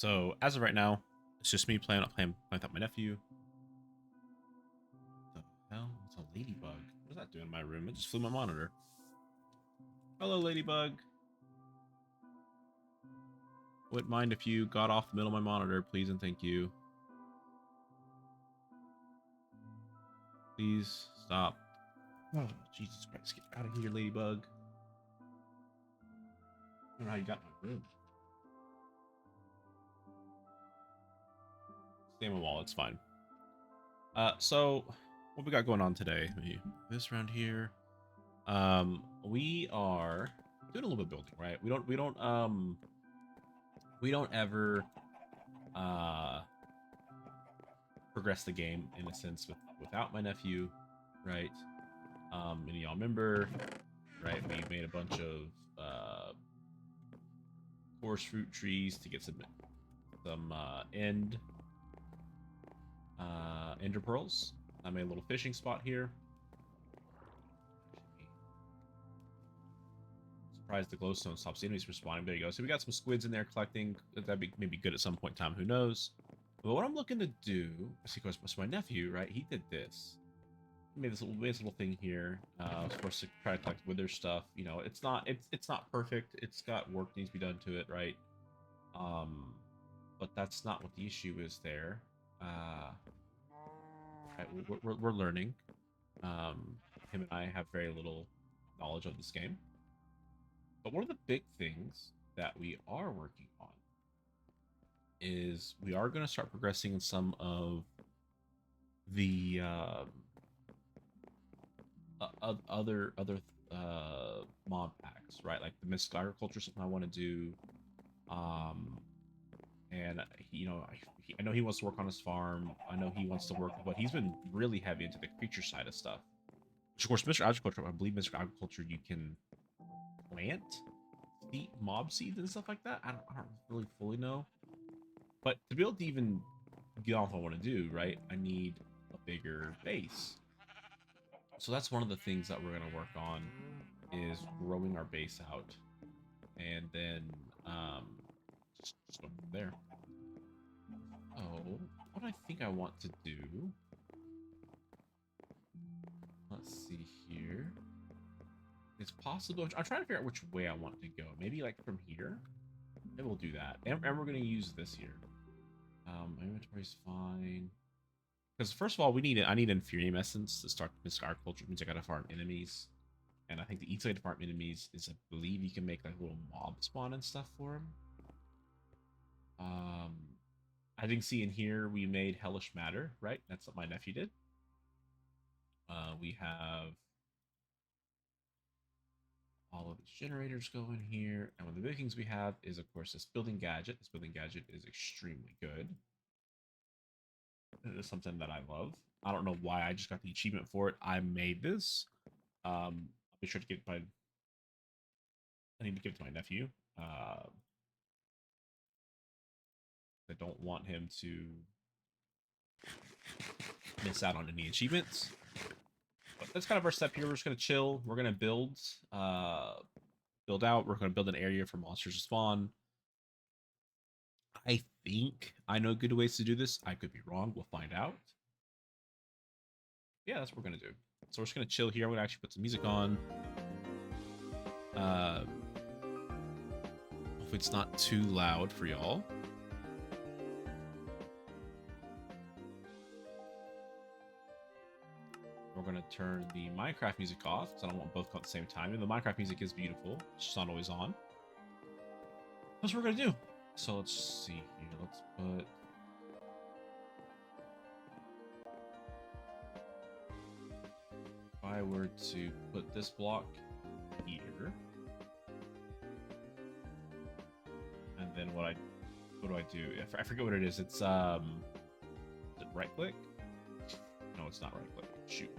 So as of right now, it's just me playing without my nephew. What the hell? It's a ladybug. What is that doing in my room? It just flew my monitor. Hello, ladybug. Wouldn't mind if you got off the middle of my monitor, please and thank you. Please stop. Oh, Jesus Christ. Get out of here, ladybug. I don't know how you got in my room. Stay in my wall, it's fine. So what we got going on today? Let me move this around here. We are doing a little bit of building, right? We don't ever progress the game in a sense without my nephew, right? And y'all remember, right? We made a bunch of coarse fruit trees to get some ender pearls. I made a little fishing spot here. Surprised the glowstone stops the enemies from spawning. There you go. So we got some squids in there collecting. That'd be maybe good at some point in time. Who knows? But what I'm looking to do, see, of course, my nephew, right? He did this. He made this little thing here. Of course, to try to collect wither stuff. You know, it's not perfect. It's got work needs to be done to it, right? But that's not what the issue is there. Right, we're learning. Him and I have very little knowledge of this game. But one of the big things that we are working on is we are going to start progressing in some of the other mod packs, right? Like the mystical agriculture, something I want to do. And you know, I know he wants to work on his farm. I know he wants to work, but he's been really heavy into the creature side of stuff. Which, of course, Mr. Agriculture, I believe Mr. Agriculture, you can plant mob seeds and stuff like that. I don't really fully know. But to be able to even get off what I want to do, right, I need a bigger base. So that's one of the things that we're going to work on is growing our base out. And then just go from there. Oh, what I think I want to do. Let's see here. It's possible. I'm trying to figure out which way I want to go. Maybe like from here. Maybe we'll do that. And we're going to use this here. Inventory's fine. Because first of all, I need Infurium Essence to start this agriculture. It means I gotta farm enemies. And I think the easy way to farm enemies is, I believe, you can make like little mob spawn and stuff for them. I didn't see in here we made Hellish Matter, right? That's what my nephew did. We have all of these generators going here. And one of the big things we have is, of course, this building gadget. This building gadget is extremely good. It is something that I love. I don't know why I just got the achievement for it. I made this. I'll be sure to get my. I need to give it to my nephew. I don't want him to miss out on any achievements. But that's kind of our step here. We're just gonna chill. We're gonna build out. We're gonna build an area for monsters to spawn. I think I know good ways to do this. I could be wrong. We'll find out. Yeah, that's what we're gonna do. So we're just gonna chill here. I'm gonna actually put some music on. Hopefully it's not too loud for y'all. We're gonna turn the Minecraft music off because I don't want both at the same time. And the Minecraft music is beautiful. It's just not always on. That's what we're gonna do. So let's see here. Let's put. If I were to put this block here, and then what do I do? I forget what it is. It's is it right click? No, it's not right click. Shoot.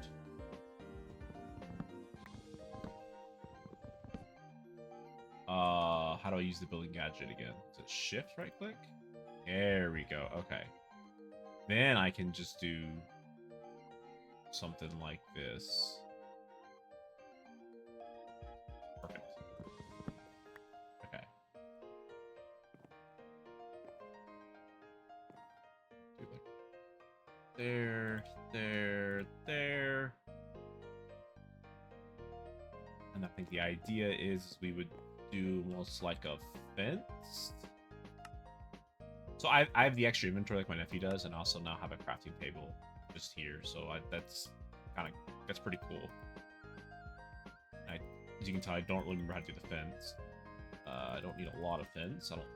How do I use the building gadget again? Is it shift right click? There we go. Okay. Then I can just do something like this. Perfect. Okay. there, there. And I think the idea is we would do almost like a fence. So I have the extra inventory like my nephew does, and also now have a crafting table just here. So that's pretty cool. As you can tell, I don't really remember how to do the fence. I don't need a lot of fence. I don't.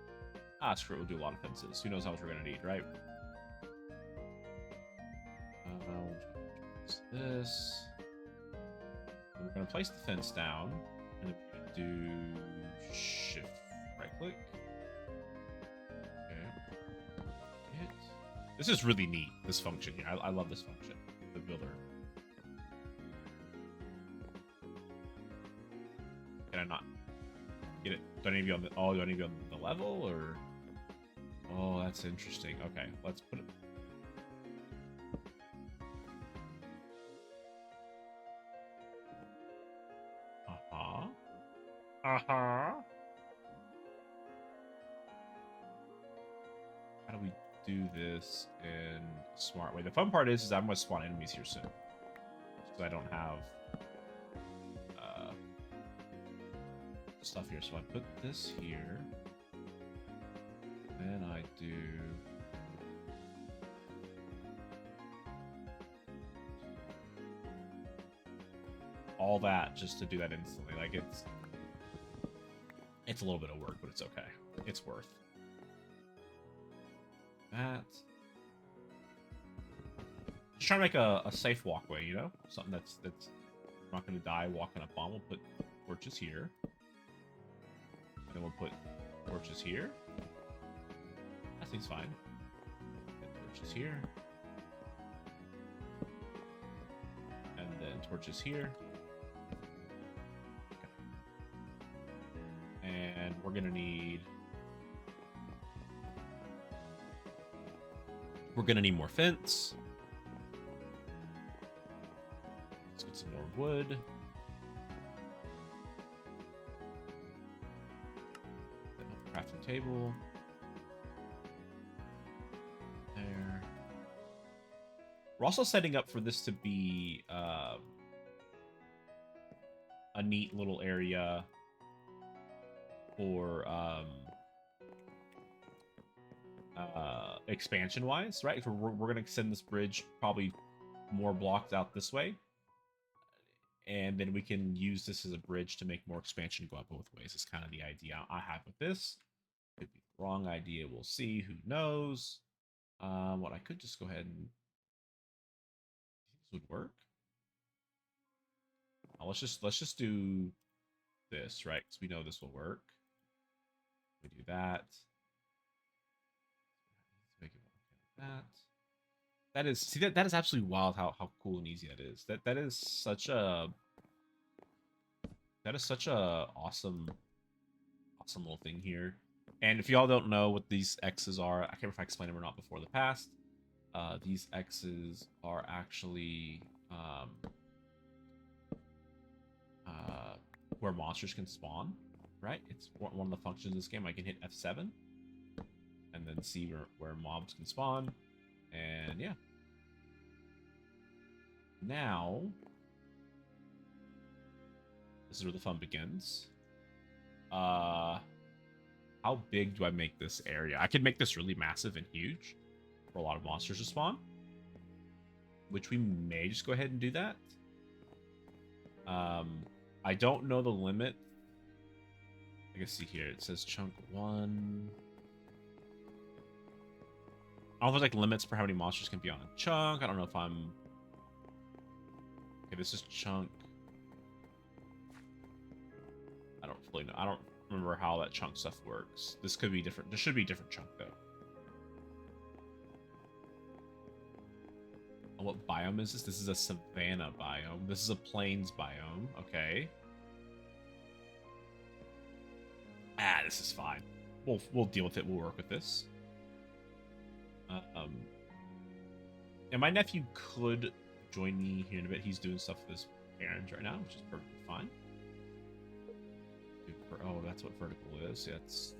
Screw it. We'll do a lot of fences. Who knows how much we're gonna need, right? This. And we're gonna place the fence down, and we're gonna do shift right click. Okay. Hit. This is really neat. This function here. I love this function. The builder. Can I not get it? Do I need to be on the? Oh, do I need to be on the level or? Oh, that's interesting. Okay, let's put it. How do we do this in a smart way? The fun part is I'm going to spawn enemies here soon. So I don't have stuff here. So I put this here. Then I do... all that just to do that instantly. Like, it's a little bit of work, but it's okay. It's worth that. Just trying to make a safe walkway, you know? Something that's not going to die walking up on. We'll put torches here. And then we'll put torches here. That seems fine. And torches here. And then torches here. And we're gonna need more fence. Let's get some more wood. Crafting table. There. We're also setting up for this to be a neat little area for expansion wise, right? So we're gonna extend this bridge probably more blocks out this way, and then we can use this as a bridge to make more expansion go up both ways. Is kind of the idea I have with this. Could be the wrong idea. We'll see. Who knows? What I could just go ahead and this would work. Let's just do this, right? Because we know this will work. We do that. Make it like that. That is that is absolutely wild how cool and easy that is. That is such a awesome little thing here. And if y'all don't know what these X's are, I can't remember if I explained them or not before the past. These X's are actually where monsters can spawn, right? It's one of the functions of this game. I can hit F7 and then see where mobs can spawn. And yeah. Now, this is where the fun begins. How big do I make this area? I can make this really massive and huge for a lot of monsters to spawn, which we may just go ahead and do that. I don't know the limit. I can see here it says chunk 1. I don't know if there's like limits for how many monsters can be on a chunk. I don't know if I'm... Okay, this is chunk. I don't really know. I don't remember how that chunk stuff works. This could be different. There should be a different chunk though. And what biome is this? This is a savanna biome. This is a plains biome. Okay. This is fine. We'll deal with it. We'll work with this. And my nephew could join me here in a bit. He's doing stuff with his parents right now, which is perfectly fine. Oh, that's what vertical is. Yeah, it's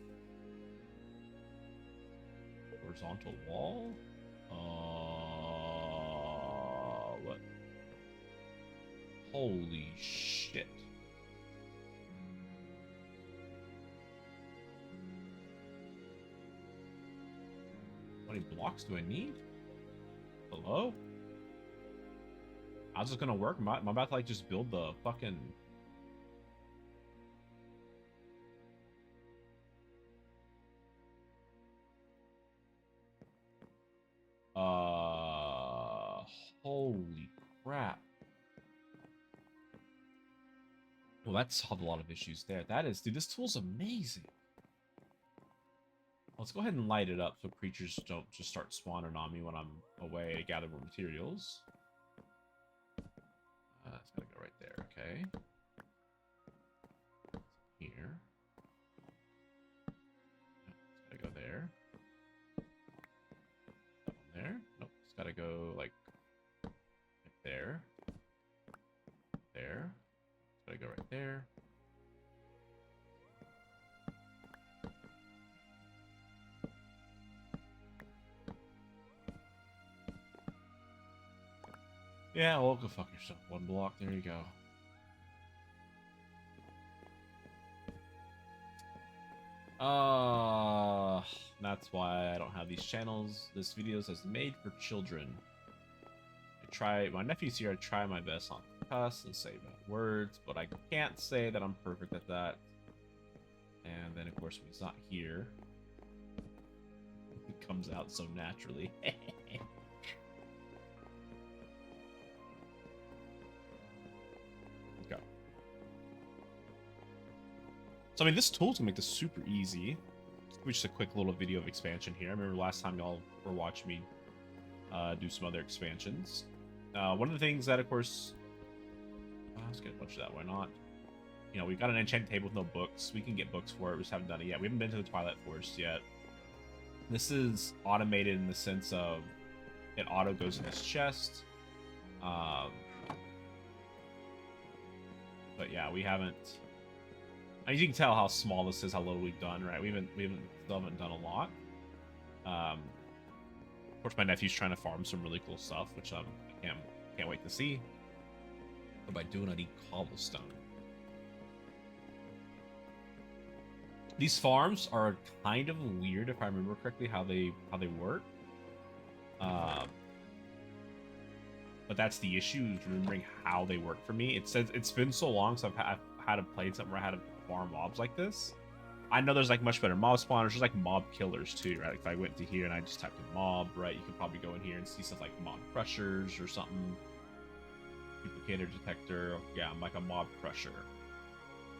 horizontal wall. Holy shit. How many blocks do I need? Hello? How's this gonna work? Am I about to like just build the fucking... Holy crap. Well, that solved a lot of issues there. That is, dude, this tool's amazing. Let's go ahead and light it up so creatures don't just start spawning on me when I'm away to gather more materials. It's gotta go right there, okay. Here. Nope, it's gotta go there. That one there. Nope, it's gotta go like right there. There. It's gotta go right there. Yeah, well, go fuck yourself. One block, there you go. That's why I don't have these channels. This video is made for children. My nephew's here, I try my best not to cuss and say bad words, but I can't say that I'm perfect at that. And then, of course, when he's not here, it comes out so naturally. So, I mean, this tool's gonna make this super easy. Just a quick little video of expansion here. I remember last time y'all were watching me do some other expansions. One of the things that, of course... let's get a bunch of that, why not? You know, we've got an enchanted table with no books. We can get books for it, we just haven't done it yet. We haven't been to the Twilight Forest yet. This is automated in the sense of it auto goes in this chest. But yeah, we haven't... As you can tell how small this is, how little we've done, right? We still haven't done a lot. Of course, my nephew's trying to farm some really cool stuff, which I can't wait to see. What am I doing? I need cobblestone. These farms are kind of weird, if I remember correctly, how they work. But that's the issue, is remembering how they work for me. It says it's been so long since I've had to play something where I had to farm mobs like this. I know there's like much better mob spawners. There's like mob killers too, right? Like if I went to here and I just typed in mob, right? You could probably go in here and see stuff like mob crushers or something. Duplicator detector. Yeah, I'm like a mob crusher.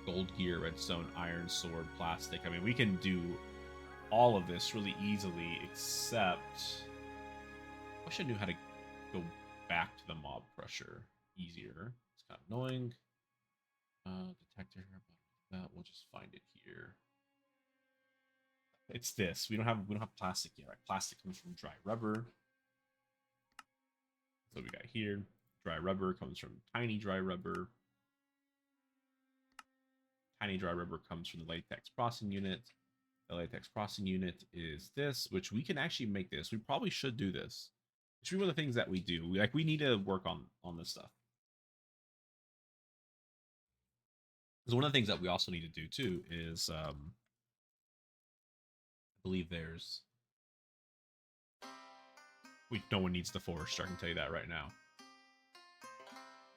Gold gear, redstone, iron sword, plastic. I mean, we can do all of this really easily, except I wish I knew how to go back to the mob crusher easier. It's kind of annoying. Detector here, but we'll just find it here. It's this. We don't have plastic yet, right? Plastic comes from dry rubber. So we got here. Dry rubber comes from tiny dry rubber. Tiny dry rubber comes from the latex processing unit. The latex processing unit is this, which we can actually make this. We probably should do this. It's really one of the things that we do. We need to work on this stuff. Because one of the things that we also need to do too is, I believe there's, no one needs the forester. I can tell you that right now.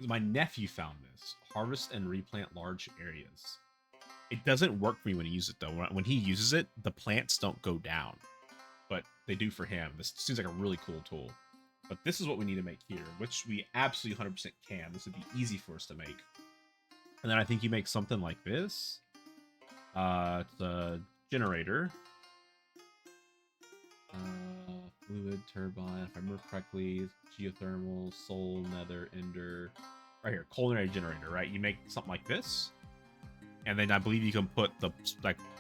My nephew found this. Harvest and replant large areas. It doesn't work for me when he uses it though. When he uses it, the plants don't go down, but they do for him. This seems like a really cool tool. But this is what we need to make here, which we absolutely 100% can. This would be easy for us to make. And then I think you make something like this. It's a generator. Fluid, turbine, if I remember correctly. Geothermal, soul, nether, ender. Right here, culinary generator, right? You make something like this. And then I believe you can put you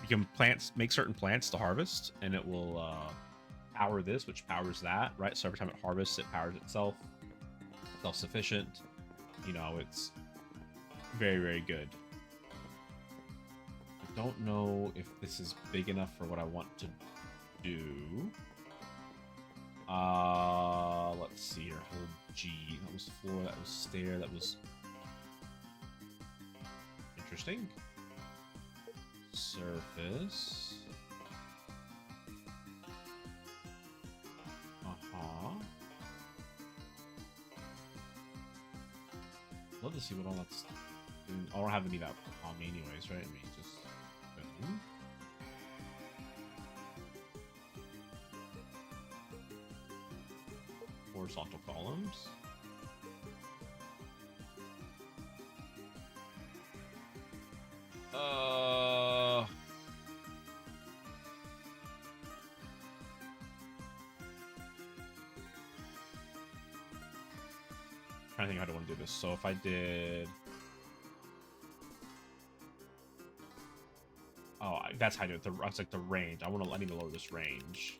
can make certain plants to harvest, and it will power this, which powers that, right? So every time it harvests, it powers itself. Self-sufficient. You know, it's very, very good. I don't know if this is big enough for what I want to do. Let's see here. Hold G. That was floor, that was stair, that was Interesting. Surface. Love to see what all that's doing. I don't have any of that on me anyways, right? I mean, just boom. Horizontal columns. I think I don't want to do this. So if I did, that's how I do it. That's like the range. I need to lower this range.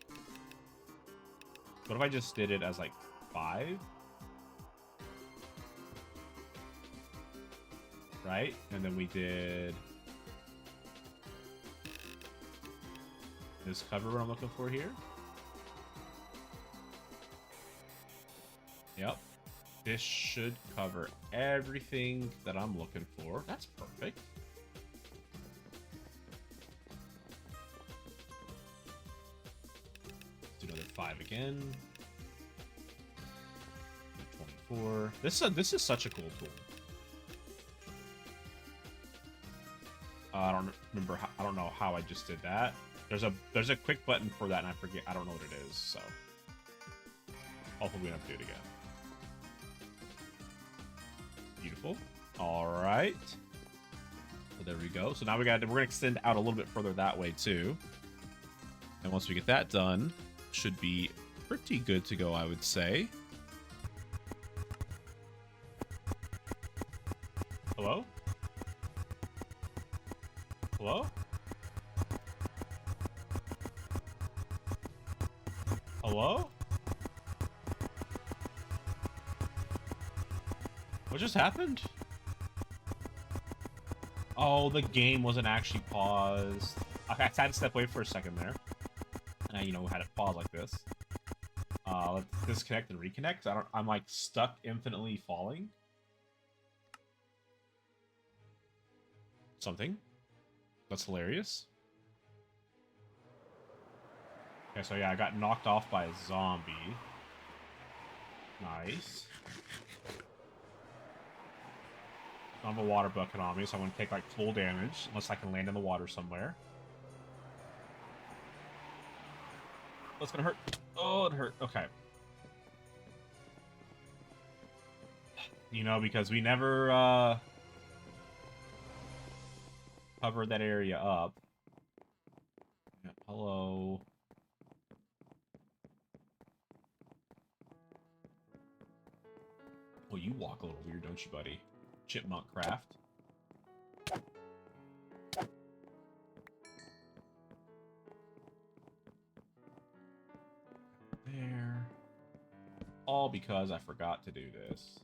What if I just did it as like 5? Right, and then we did this cover. What I'm looking for here. Yep. This should cover everything that I'm looking for. That's perfect. Let's do another 5 again. 24. This is such a cool tool. I don't remember how, I don't know how I just did that. There's a quick button for that and I forget. I don't know what it is, so hopefully we don't have to do it again. Beautiful. All right. So there we go. So now we're gonna extend out a little bit further that way too. And once we get that done, should be pretty good to go, I would say. Hello? Hello? Hello? What just happened? Oh, the game wasn't actually paused. Okay, I had to step away for a second there. And I, had it pause like this. Let's disconnect and reconnect. I'm like stuck infinitely falling. Something. That's hilarious. Okay, so yeah, I got knocked off by a zombie. Nice. I have a water bucket on me, so I'm going to take like full damage, unless I can land in the water somewhere. That's going to hurt. Oh, it hurt. Okay. Because we never covered that area up. Yeah, hello. Well, you walk a little weird, don't you, buddy? Chipmunk craft. There. All because I forgot to do this.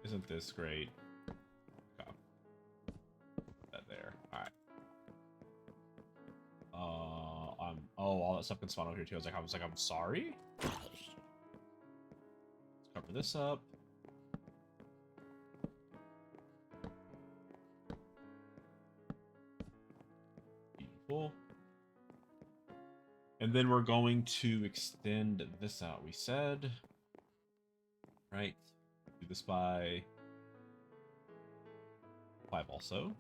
Isn't this great? Okay. That there. Alright. All that stuff can spawn over here too. I was like, I'm sorry? Let's cover this up. Beautiful. And then we're going to extend this out, we said. Right. Do this by 5 also.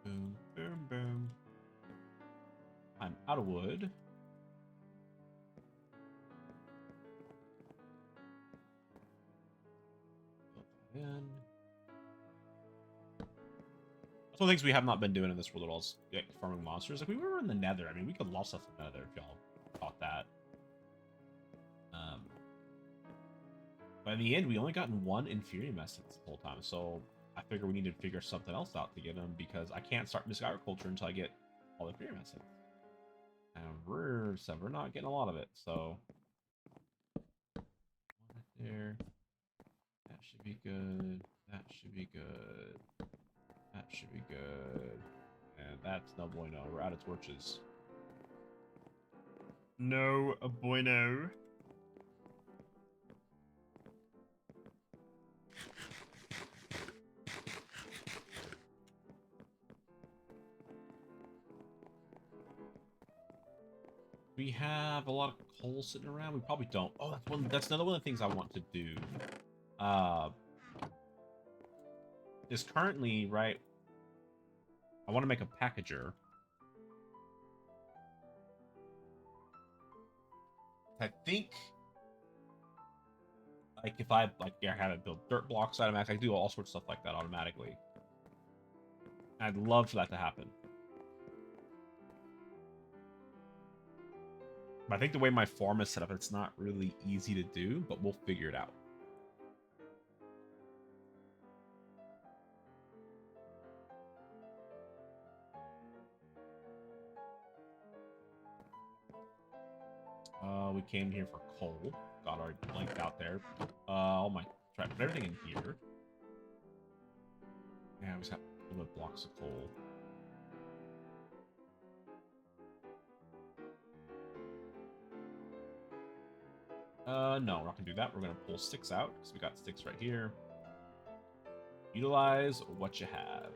Boom, boom, boom, boom. I'm out of wood. Build that in. That's one of the things we have not been doing in this world at all is farming monsters. Like, we were in the nether. I mean, we could lost stuff in the nether if y'all caught that. But in the end, we only gotten 1 inferium essence the whole time. So I figure we need to figure something else out to get them, because I can't start Miss Agriculture until I get all the inferium essence. And we're not getting a lot of it, so there. That should be good. That should be good. That should be good. And that's no bueno. We're out of torches. No bueno. We have a lot of coal sitting around. We probably don't. Oh, that's another one of the things I want to do. Uh, is currently, right, I want to make a packager. I think, like, if I have it build dirt blocks automatically, I can do all sorts of stuff like that automatically. I'd love for that to happen. But I think the way my farm is set up, it's not really easy to do, but we'll figure it out. We came here for coal. Got our link out there. Oh my, try to put everything in here. Yeah, we just have a little bit of blocks of coal. No, we're not gonna do that. We're gonna pull sticks out because we got sticks right here. Utilize what you have.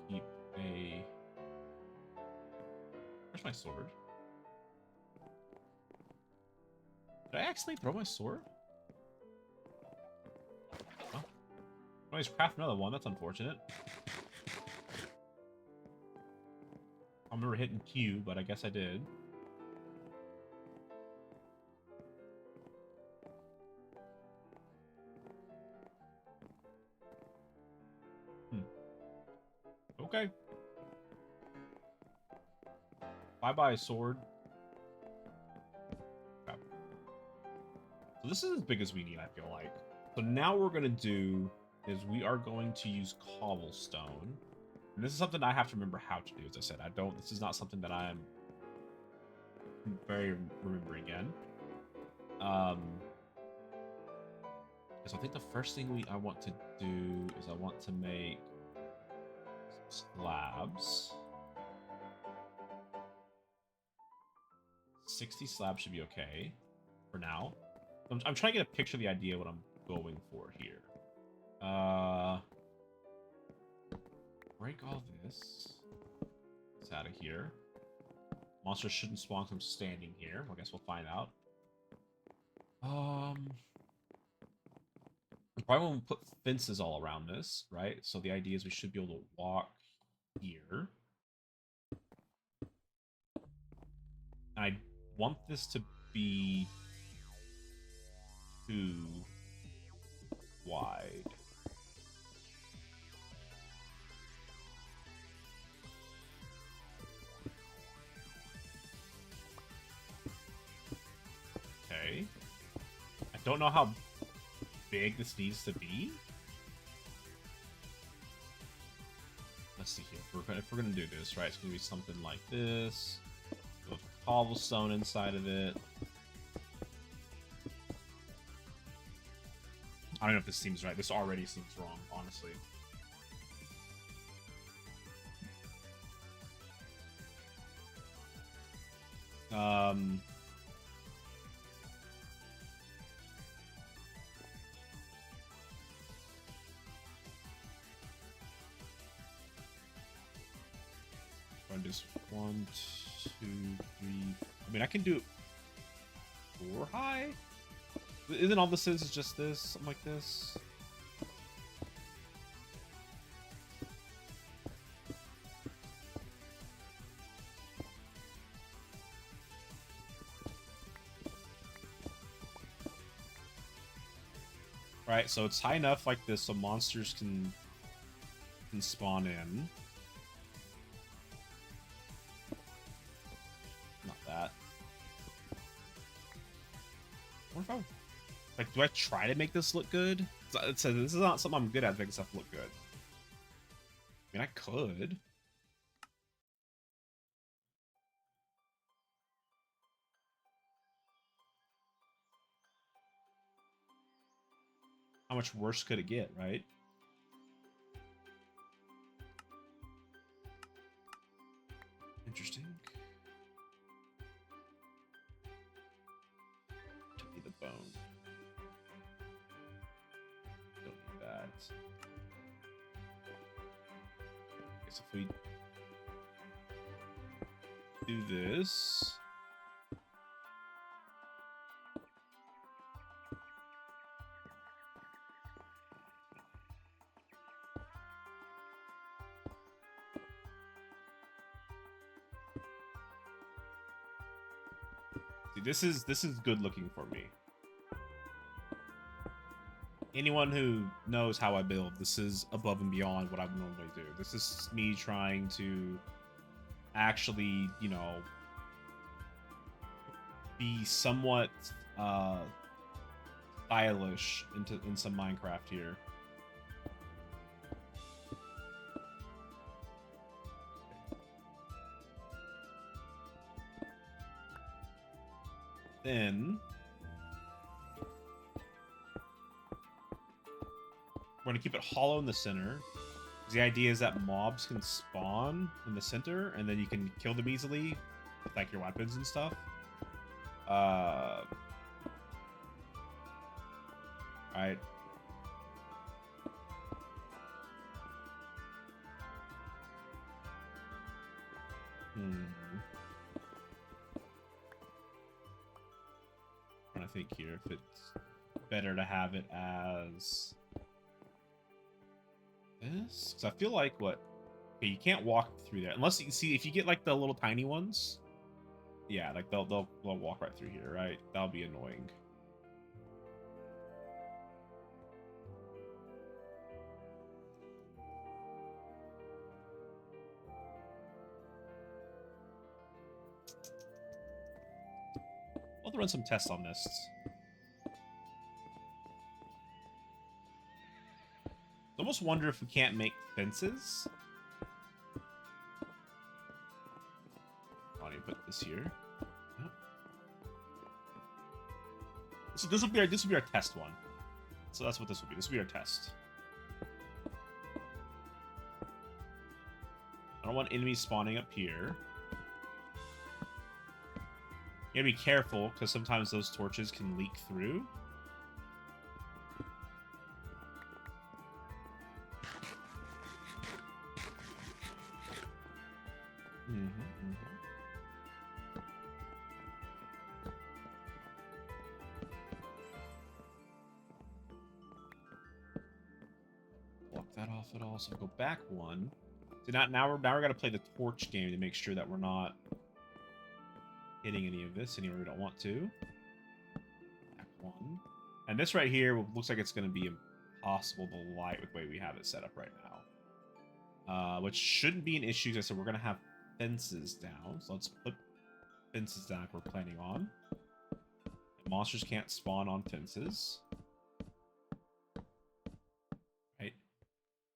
Keep a. Where's my sword? Did I accidentally throw my sword? Oh. I always craft another one. That's unfortunate. I remember hitting Q, but I guess I did. Okay. Bye-bye, sword. Crap. So this is as big as we need, I feel like. So now what we're going to do is we are going to use cobblestone. And this is something I have to remember how to do, as I said. This is not something that I'm very remembering again. So I think the first thing I want to do is I want to make slabs. 60 slabs should be okay for now. I'm trying to get a picture of the idea of what I'm going for here. Break all this. It's out of here. Monsters shouldn't spawn from standing here. Well, I guess we'll find out. We probably won't put fences all around this, right? So the idea is we should be able to walk here. And I want this to be 2 wide. Okay. I don't know how big this needs to be. Let's see here. If we're gonna do this, right? It's gonna be something like this. With cobblestone inside of it. I don't know if this seems right. This already seems wrong, honestly. Run this 1, 2, 3. I mean, I can do it 4 high. Isn't all this is just this? Something like this? Right, so it's high enough like this so monsters can spawn in. Not that. What if I... Like, do I try to make this look good? This is not something I'm good at, making stuff look good. I mean, I could. How much worse could it get, right? Interesting. Give me the bone. that. I guess if we do this. See, this is good looking for me. Anyone who knows how I build, this is above and beyond what I would normally do. This is me trying to actually, you know, be somewhat stylish in some Minecraft here. Then we're gonna keep it hollow in the center. The idea is that mobs can spawn in the center, and then you can kill them easily with like your weapons and stuff. Right. Trying to think here if it's better to have it as this, because I feel like okay, you can't walk through there unless you see if you get like the little tiny ones. Yeah, like they'll walk right through here, right? That'll be annoying. I'll run some tests on this. I almost wonder if we can't make fences. Why do you put this here? Yep. So this will be our test one. So that's what this will be. This will be our test. I don't want enemies spawning up here. You gotta be careful, because sometimes those torches can leak through. Block that off at all. So go back one. So now we're gonna play the torch game to make sure that we're not hitting any of this anywhere we don't want to. Back one. And this right here looks like it's going to be impossible to light with the way we have it set up right now. Which shouldn't be an issue, because I said we're going to have fences down. So let's put fences down if we're planning on. Monsters can't spawn on fences. Right?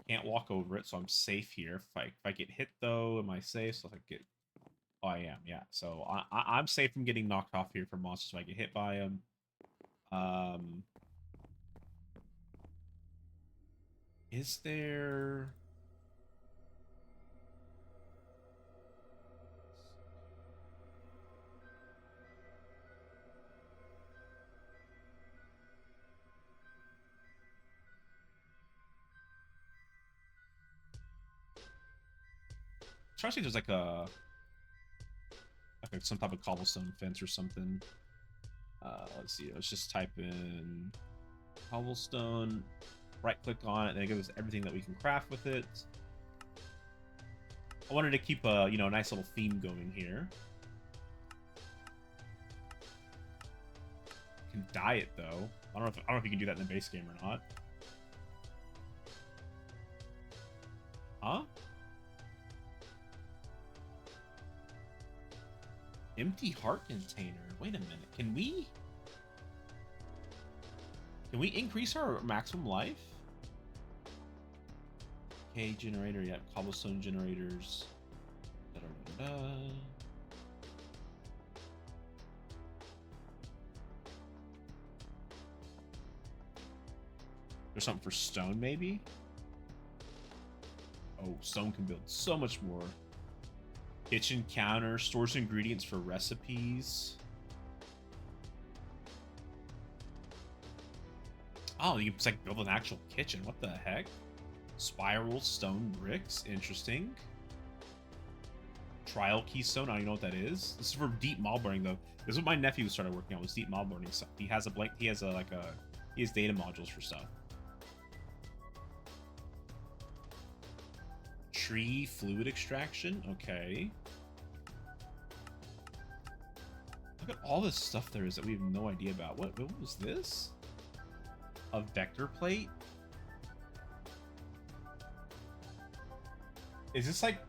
Can't walk over it, so I'm safe here. If I get hit, though, am I safe? So if I get... Oh, I am, yeah. So I'm safe from getting knocked off here from monsters if I get hit by them. Is there... Try to see if there's like some type of cobblestone fence or something. Let's see. Let's just type in cobblestone. Right click on it, and it gives us everything that we can craft with it. I wanted to keep a nice little theme going here. You can dye it though. I don't know if you can do that in the base game or not. Huh? Empty heart container. Wait a minute. Can we increase our maximum life? Okay, generator. Yeah, cobblestone generators. Da-da-da-da. There's something for stone, maybe? Oh, stone can build so much more. Kitchen counter, stores ingredients for recipes. Oh, you can like build an actual kitchen. What the heck? Spiral stone bricks. Interesting. Trial keystone. I don't even know what that is. This is for deep mob burning though. This is what my nephew started working on, was deep mob burning stuff. He has a blank. He has a he has data modules for stuff. Tree fluid extraction. Okay. Look at all this stuff there is that we have no idea about. What was this? A vector plate? Is this like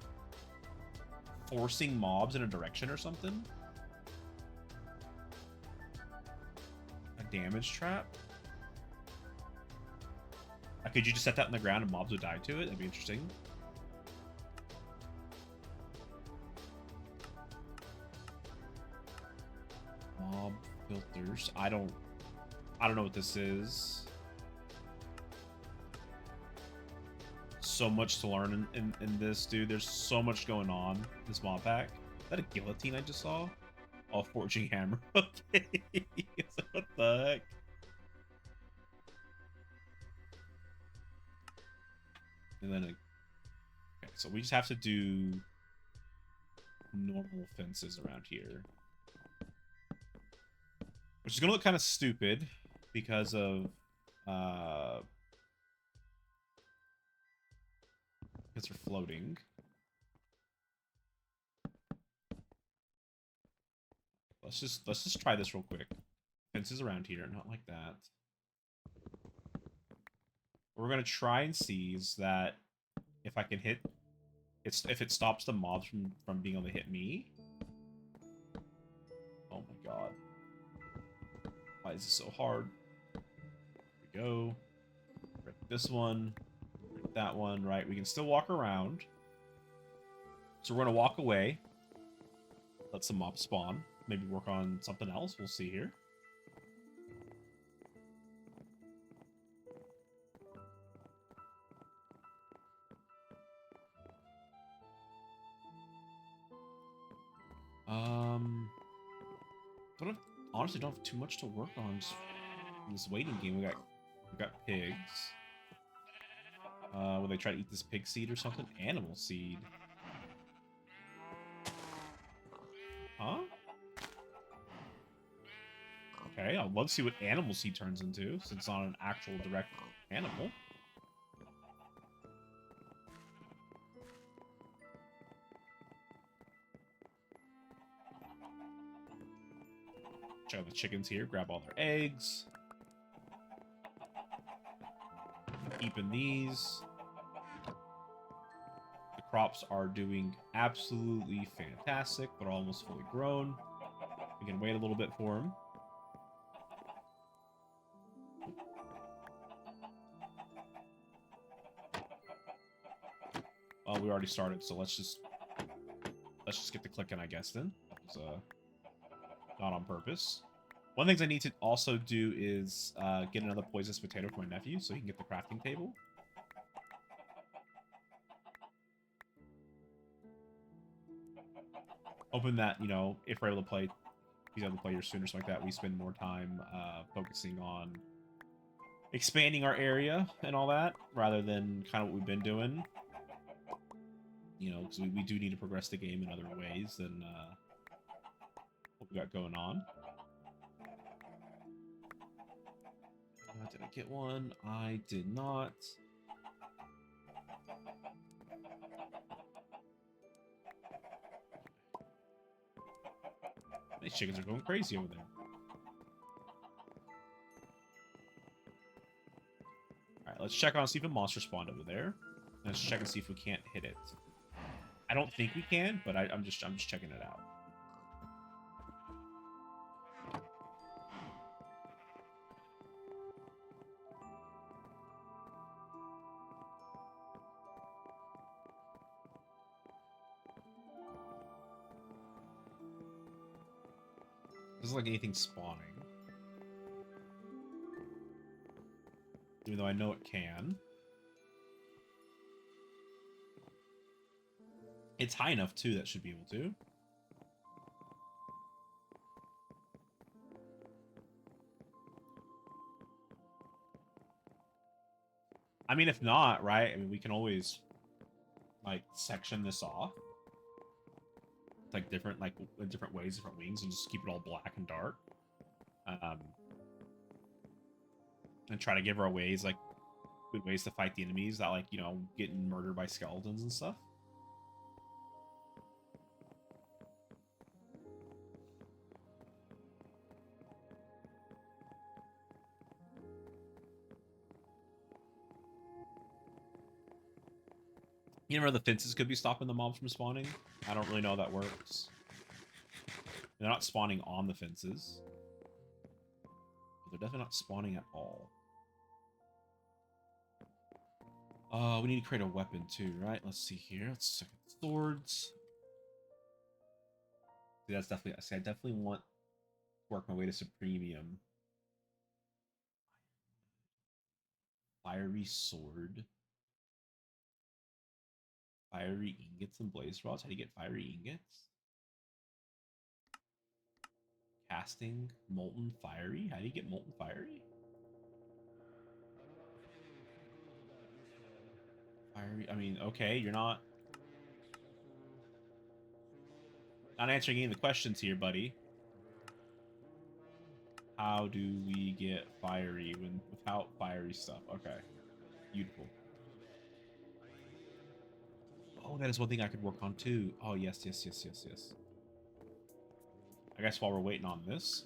forcing mobs in a direction or something? A damage trap? Could you just set that in the ground and mobs would die to it? That'd be interesting. Mob filters. I don't know what this is. So much to learn in this, dude. There's so much going on in this mod pack. Is that a guillotine I just saw? Oh, forging hammer. Okay. What the heck? And then, okay, so we just have to do normal fences around here. Which is going to look kind of stupid because of, because they're floating. Let's just try this real quick. Fences around here, not like that. What we're gonna try and see is that if I can hit, if it stops the mobs from being able to hit me. Oh my god! Why is this so hard? Here we go. Break this one. Break that one. Right. We can still walk around. So we're gonna walk away. Let some mobs spawn. Maybe work on something else. We'll see here. Honestly don't have too much to work on in this waiting game. We got pigs. Will they try to eat this pig seed or something? Animal seed. Huh? Okay, I'd love to see what animal seed turns into, since it's not an actual direct animal. Check out the chickens here, grab all their eggs. Keeping these. The crops are doing absolutely fantastic. They're almost fully grown. We can wait a little bit for them. Well, we already started, so let's just get the clicking, I guess, then. That was, not on purpose. One of the things I need to also do is get another poisonous potato for my nephew so he can get the crafting table. Hoping that, you know, if we're able to play, he's able to play here soon or something like that, we spend more time focusing on expanding our area and all that, rather than kind of what we've been doing. You know, because we do need to progress the game in other ways than what we got going on. Did I get one? I did not. These chickens are going crazy over there. Alright, let's check on see if a monster spawned over there. Let's check and see if we can't hit it. I don't think we can, but I'm just checking it out. Doesn't look like anything spawning. Even though I know it can. It's high enough, too, that should be able to. I mean, if not, right? I mean, we can always like section this off, like different, like in different ways, different wings, and just keep it all black and dark. Um, and try to give our ways like good ways to fight the enemies that like getting murdered by skeletons and stuff. You know, the fences could be stopping the mobs from spawning. I don't really know how that works. They're not spawning on the fences. But they're definitely not spawning at all. We need to create a weapon too, right? Let's see here. Let's check swords. See, that's definitely. See, I definitely want to work my way to Supremium. Fiery sword. Fiery ingots and blaze rods. How do you get fiery ingots? Casting molten fiery. How do you get molten fiery? Fiery. I mean, okay, you're not answering any of the questions here, buddy. How do we get fiery without fiery stuff? Okay, beautiful. Oh, that is one thing I could work on too. Oh, yes, yes, yes, yes, yes. I guess while we're waiting on this,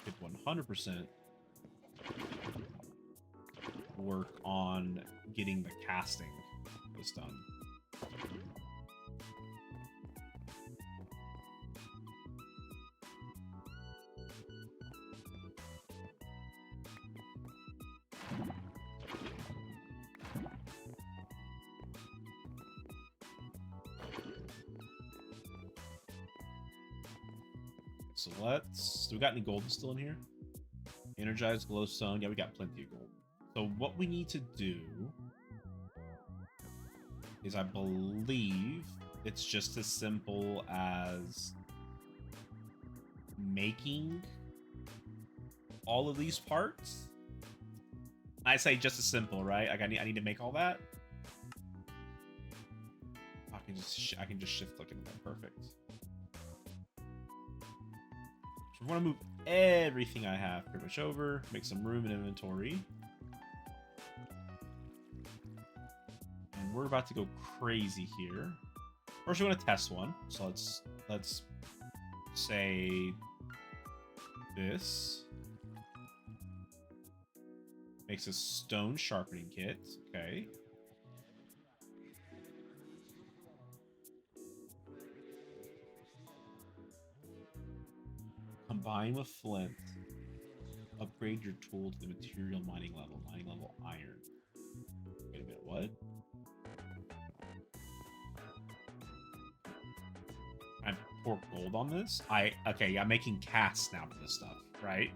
could 100% work on getting the casting this done. So let's... Do we got any gold still in here? Energized glowstone. Yeah, we got plenty of gold. So what we need to do is, I believe it's just as simple as making all of these parts. I say just as simple, right? Like I need to make all that. I can just shift click into that. Perfect. So I want to move everything I have pretty much over, make some room in inventory. And we're about to go crazy here. First, we want to test one. So let's say this makes a stone sharpening kit. Okay. Combine with flint. Upgrade your tool to the material mining level. Mining level iron. Wait a minute, what? I pour gold on this? Okay, I'm making casts now for this stuff, right?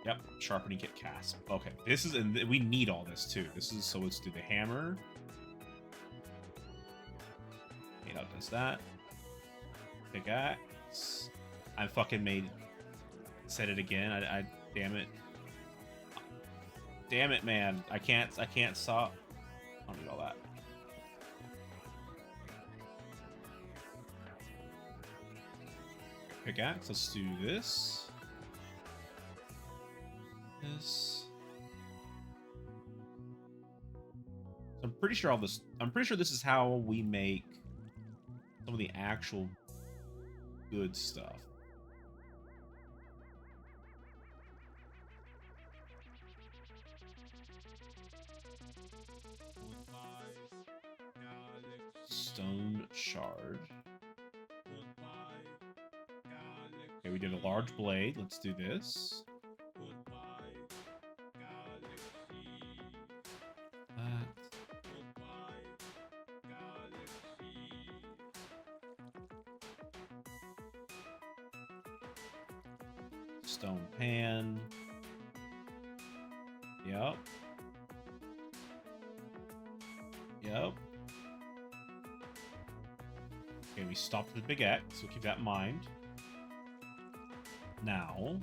Yep, sharpening kit cast. Okay, this is, and we need all this too. This is, so let's do the hammer. Okay, that does that. Pickaxe. I fucking said it again. I damn it. Damn it, man. I can't stop. I don't need all that. Pickaxe. Let's do this. This. So I'm pretty sure this is how we make some of the actual good stuff. Stone shard. Okay, we did a large blade. Let's do this. Stone pan. Yep. Yep. Okay, we stopped at the big X, so keep that in mind. Now,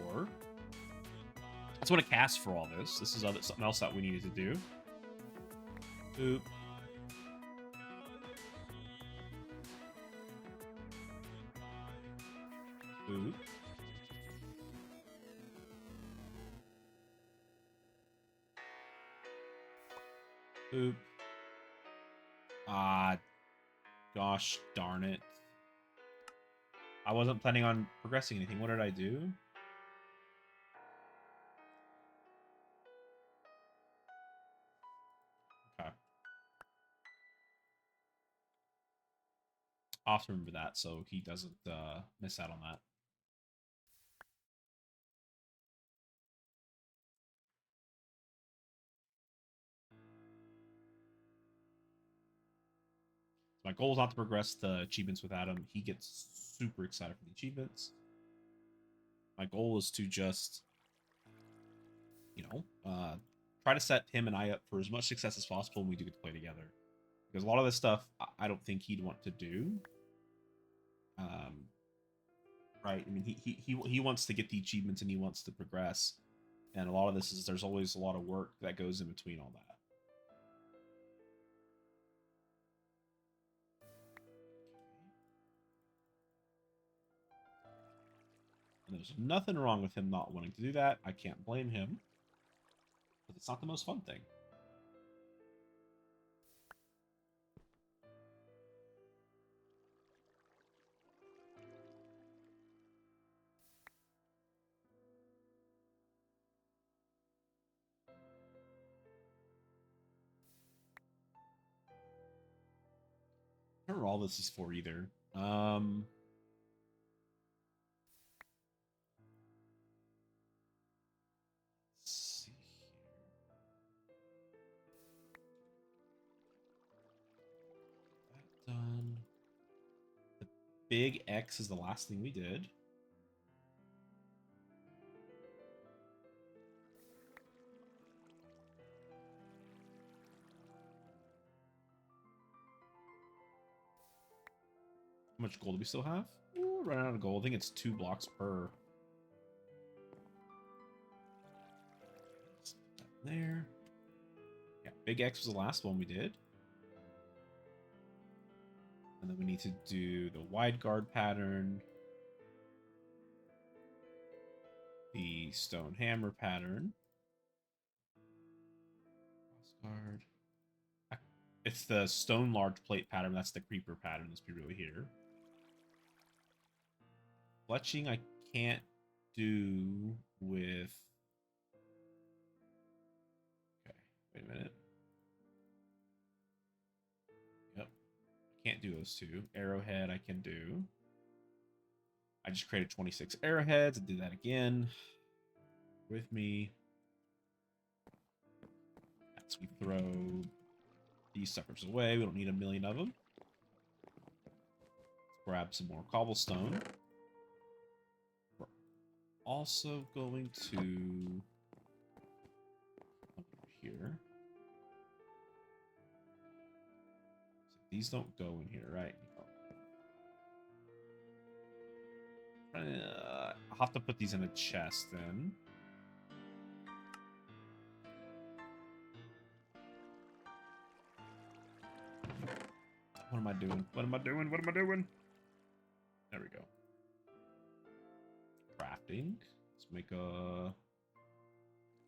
4. That's what it casts for all this. This is something else that we needed to do. Oop. Oop. Oop. Ah, gosh darn it. I wasn't planning on progressing anything. What did I do? Okay. I'll have to remember that so he doesn't miss out on that. My goal is not to progress the achievements without him. He gets super excited for the achievements. My goal is to just, try to set him and I up for as much success as possible when we do get to play together. Because a lot of this stuff, I don't think he'd want to do. Right? I mean, he wants to get the achievements and he wants to progress. And a lot of this is there's always a lot of work that goes in between all that. And there's nothing wrong with him not wanting to do that. I can't blame him. But it's not the most fun thing. I don't know what all this is for either. Let's see here. That done. The big X is the last thing we did. How much gold do we still have? Ooh, run out of gold. I think it's 2 blocks per. There. Yeah, big X was the last one we did. And then we need to do the wide guard pattern. The stone hammer pattern. Cross guard. It's the stone large plate pattern. That's the creeper pattern. Let's be really here. Fletching I can't do with... Okay, wait a minute. Yep. I can't do those two. Arrowhead I can do. I just created 26 arrowheads and did that again. With me. As we throw these suckers away. We don't need a million of them. Let's grab some more cobblestone. We're also going to come over here. So these don't go in here, right? I'll have to put these in a chest then. What am I doing? What am I doing? What am I doing? There we go. Crafting. Let's make a...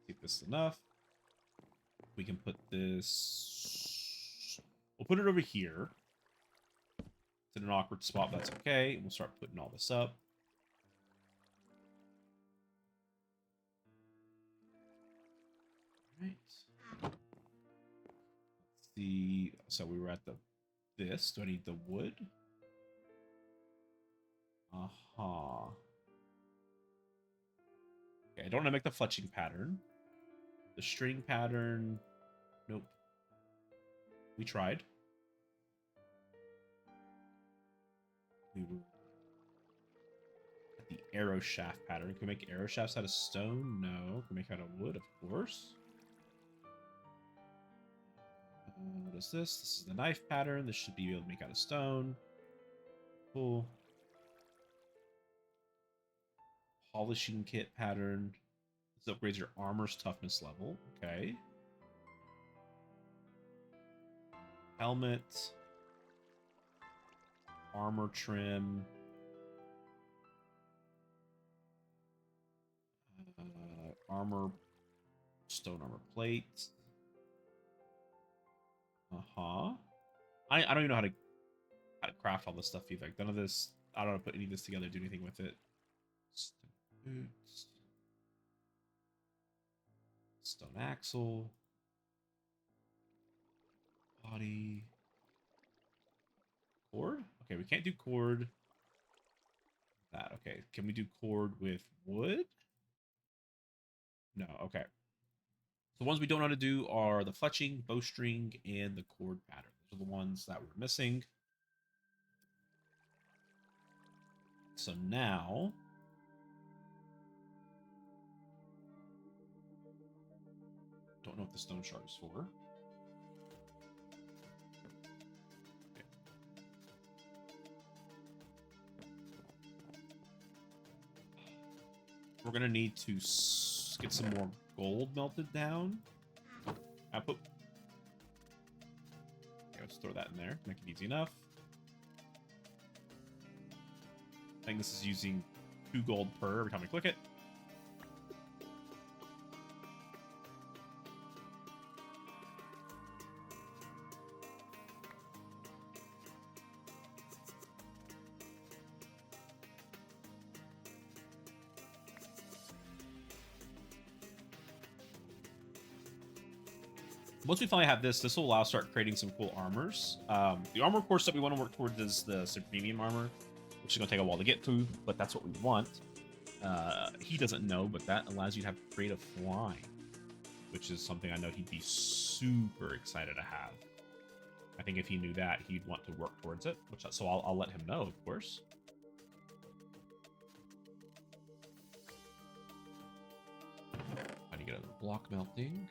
See if this is enough. We can put this... We'll put it over here. It's in an awkward spot, but that's okay. We'll start putting all this up. All right. Let's see. So we were at this. Do I need the wood? Uh-huh. Okay, I don't want to make the fletching pattern. The string pattern... Nope. We tried. The arrow shaft pattern. Can we make arrow shafts out of stone? No. Can we make out of wood? Of course. What is this? This is the knife pattern. This should be able to make out of stone. Cool. Polishing kit pattern. This upgrades your armor's toughness level. Okay. Helmet. Armor trim. Armor. Stone armor plate. Uh-huh. I don't even know how to craft all this stuff either. Like, none of this. I don't know how to put any of this together, do anything with it. Stone boots. Stone axle. Body. Cord? Okay, we can't do cord. That, okay. Can we do cord with wood? No, okay. So the ones we don't know how to do are the fletching, bowstring, and the cord pattern. Those are the ones that we're missing. So now, don't know what the stone shard is for. Okay. We're gonna need to get some more gold melted down. Okay, let's throw that in there. Make it easy enough. I think this is using 2 gold per every time we click it. Once we finally have this will allow us to start creating some cool armors. The armor course that we want to work towards is the Supremium armor, which is going to take a while to get through, but that's what we want. He doesn't know, but that allows you to have creative flying, which is something I know he'd be super excited to have. I think if he knew that, he'd want to work towards it, so I'll let him know, of course. How do you get another block melting?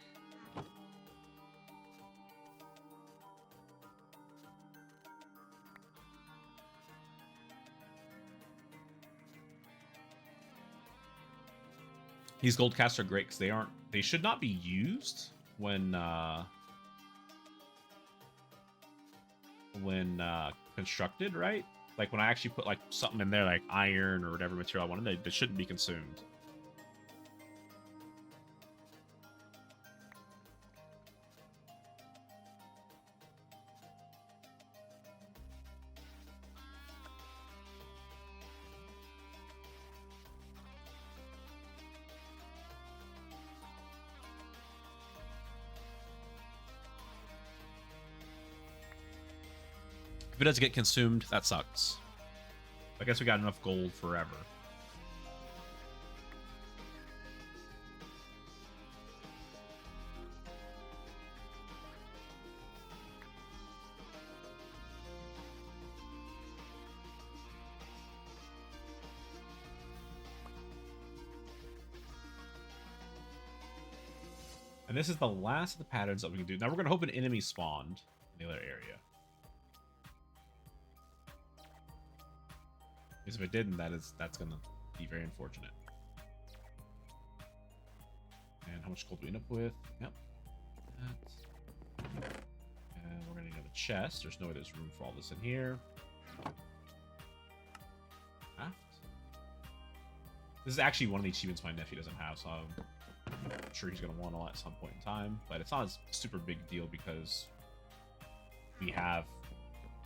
These gold casts are great because they should not be used when constructed, right? Like when I actually put like something in there like iron or whatever material I wanted, they shouldn't be consumed. If it doesn't get consumed, that sucks. I guess we got enough gold forever. And this is the last of the patterns that we can do. Now we're going to hope an enemy spawned in the other area. Because if it didn't, that's going to be very unfortunate. And how much gold do we end up with? Yep. That. And we're going to need another chest. There's no way there's room for all this in here. Craft. This is actually one of the achievements my nephew doesn't have, so I'm sure he's going to want all at some point in time. But it's not a super big deal because we have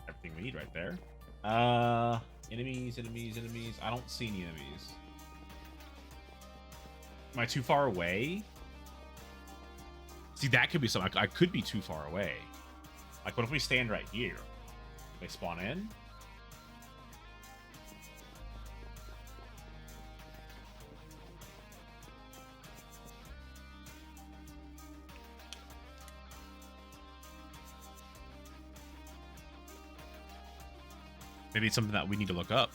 everything we need right there. Enemies. I don't see any enemies. Am I too far away? See, that could be something. I could be too far away. Like, what if we stand right here? They spawn in? Maybe it's something that we need to look up.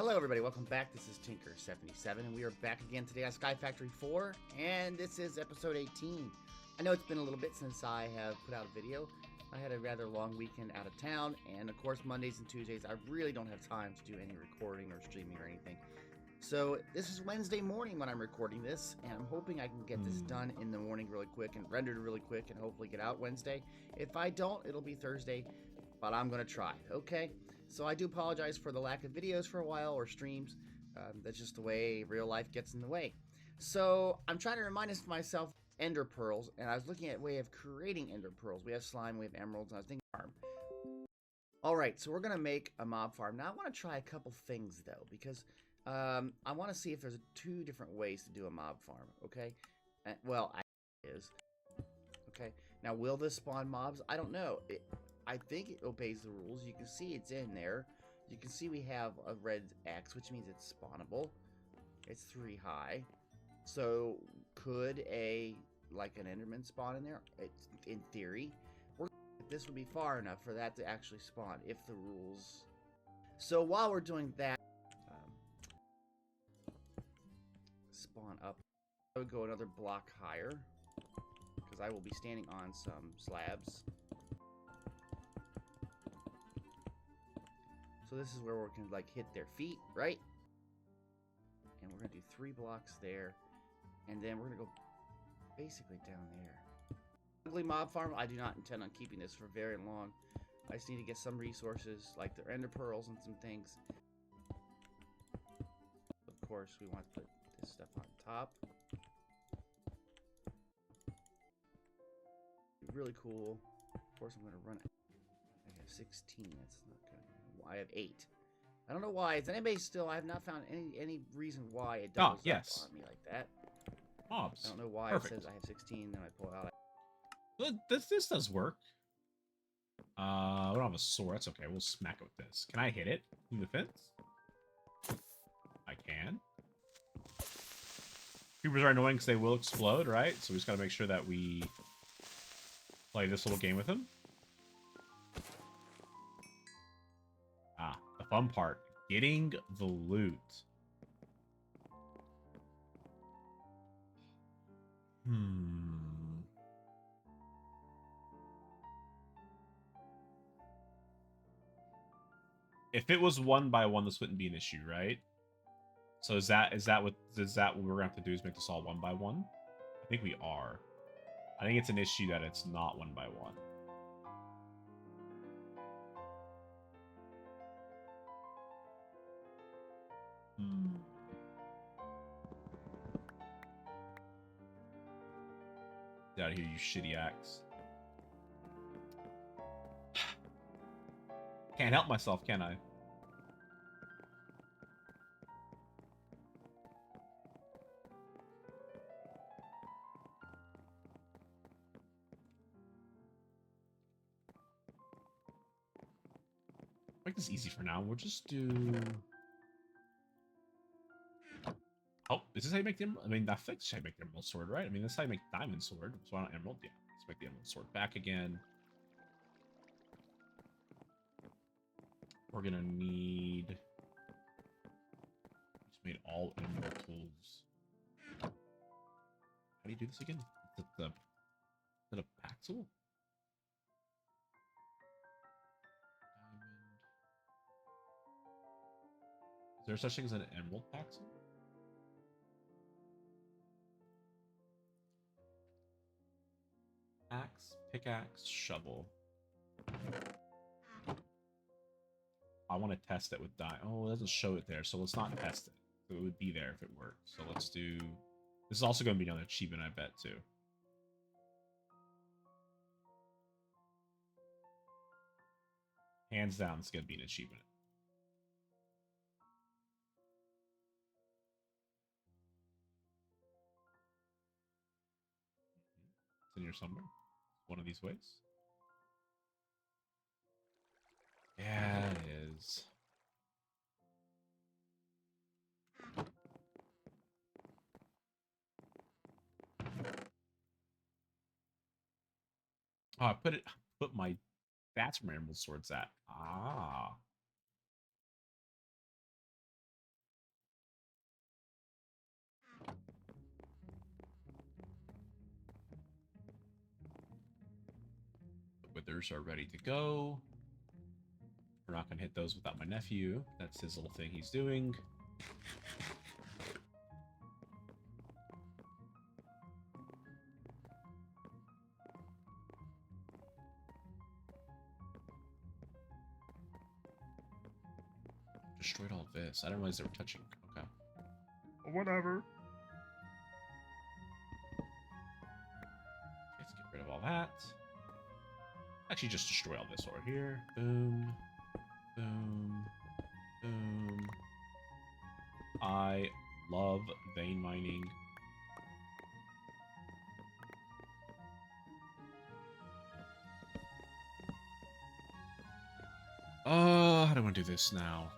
Hello everybody, welcome back. This is Tinker77 and we are back again today on SkyFactory 4 and this is episode 18. I know it's been a little bit since I have put out a video. I had a rather long weekend out of town and of course Mondays and Tuesdays I really don't have time to do any recording or streaming or anything. So this is Wednesday morning when I'm recording this and I'm hoping I can get this done in the morning really quick and rendered really quick and hopefully get out Wednesday. If I don't, it'll be Thursday, but I'm going to try, okay? So I do apologize for the lack of videos for a while or streams. That's just the way real life gets in the way. So I'm trying to remind myself ender pearls, and I was looking at a way of creating ender pearls. We have slime, we have emeralds, and I was thinking farm. Alright, so we're going to make a mob farm. Now I want to try a couple things though, because I want to see if there's two different ways to do a mob farm, okay? Well, is. Okay, now will this spawn mobs? I don't know. I think it obeys the rules. You can see it's in there. You can see we have a red X, which means it's spawnable. It's 3 high. So could like an Enderman spawn in there? It's in theory. This would be far enough for that to actually spawn if the rules. So while we're doing that, spawn up. I would go another block higher because I will be standing on some slabs. So this is where we're going to like hit their feet, right? And we're going to do 3 blocks there. And then we're going to go basically down there. Ugly mob farm, I do not intend on keeping this for very long. I just need to get some resources like the ender pearls and some things. Of course, we want to put this stuff on top. Really cool. Of course, I'm going to run it. I have 16. That's not good. I have 8. I don't know why. Is anybody still? I have not found any reason why it doubles up on me like that. Mobs. I don't know why it says I have 16. Then I pull it out. Well, this does work. We don't have a sword. That's okay. We'll smack it with this. Can I hit it in the fence? I can. Creepers are annoying because they will explode, right? So we just gotta make sure that we play this little game with them. Ah, the fun part. Getting the loot. If it was 1 by 1, this wouldn't be an issue, right? So is that what we're gonna have to do is make this all 1 by 1? I think we are. I think it's an issue that it's not 1 by 1. Get out of here, you shitty axe. Can't help myself, can I? Make this easy for now. We'll just do... Oh, is this how you make the emerald? I mean, that's how you make the emerald sword, right? I mean, that's how you make diamond sword. So why not emerald? Yeah, let's make the emerald sword back again. We're gonna need... Just made all emerald tools. How do you do this again? Is it a pack tool? Is there such thing as an emerald pack tool? Axe, pickaxe, shovel. I want to test it with dye. Oh, it doesn't show it there, so let's not test it. So it would be there if it worked. So let's do... This is also going to be another achievement, I bet, too. Hands down, it's going to be an achievement. It's in here somewhere. One of these ways. Yeah, it is. Oh, I put my... That's where my emerald sword's at. Ah. others are ready to go. We're not going to hit those without my nephew. That's his little thing he's doing. Destroyed all this. I didn't realize they were touching. Okay. Whatever. Let's get rid of all that. Actually, just destroy all this over here. Boom. Boom. Boom. I love vein mining. How do I want to do this now?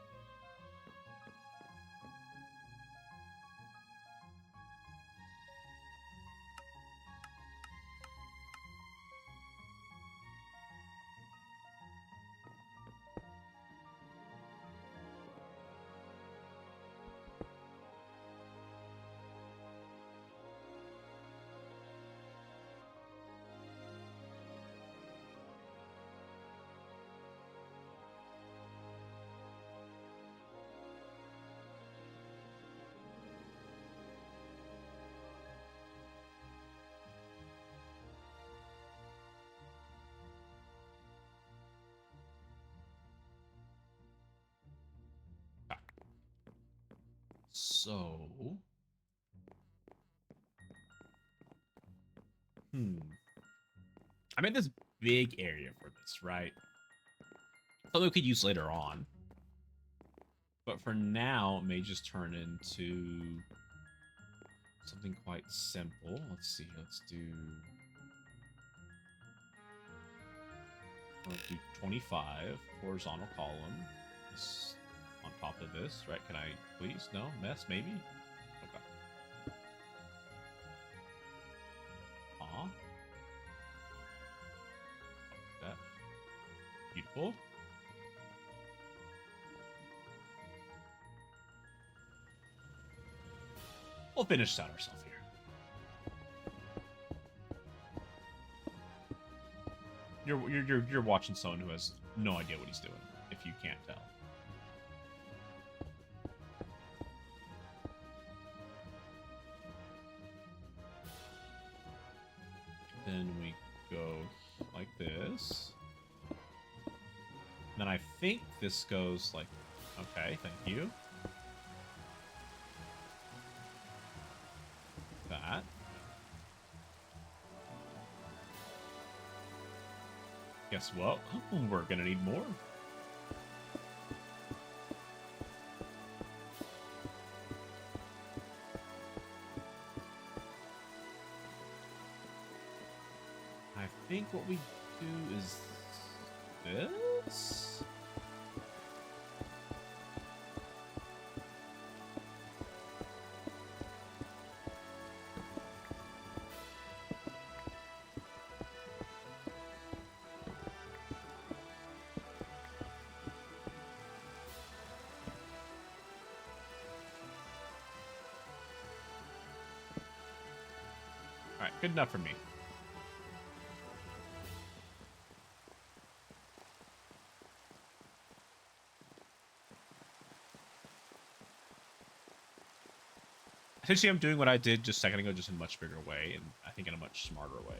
So, I made this big area for this, right? Something we could use later on. But for now, it may just turn into something quite simple. Let's see. Let's do 25 horizontal column. This on top of this, right? Can I please? No? Mess? Maybe? Okay. Aw. That. Beautiful. We'll finish out ourselves here. You're watching someone who has no idea what he's doing, if you can't tell. Then we go like this. Then I think this goes like, okay, thank you. That. Guess what? We're gonna need more. I think what we do is this. Alright, good enough for me. Essentially, I'm doing what I did just a second ago, just in a much bigger way, and I think in a much smarter way.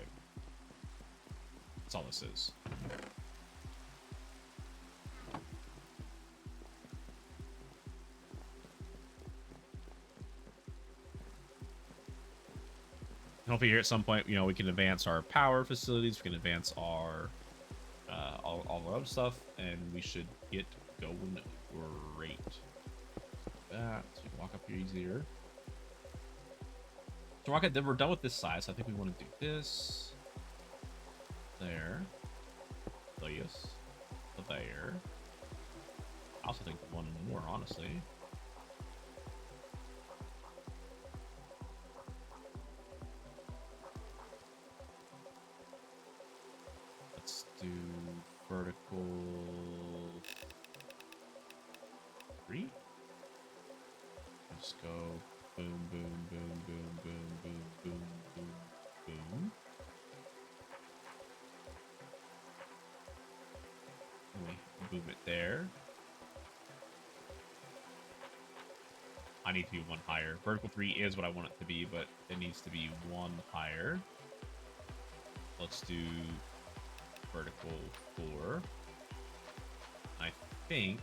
That's all this is. And hopefully here at some point, you know, we can advance our power facilities, we can advance our all our other stuff, and we should get going great. That, so we can walk up here easier. So we're done with this side, so I think we want to do this. There. Yes. There. I also think one more, honestly. Let's do vertical 3. Let's go boom, boom, boom, boom, boom, boom, boom, boom, boom. Boom it there. I need to be one higher. Vertical 3 is what I want it to be, but it needs to be one higher. Let's do vertical 4. I think...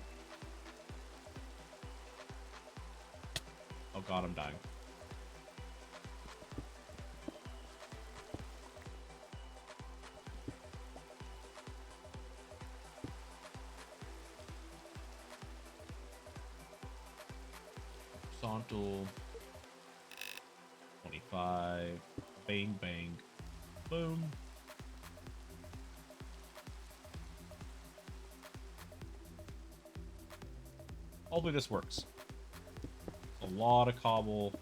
Oh god, I'm dying. Horizontal 25, bang bang, boom. Hopefully this works. A lot of cobble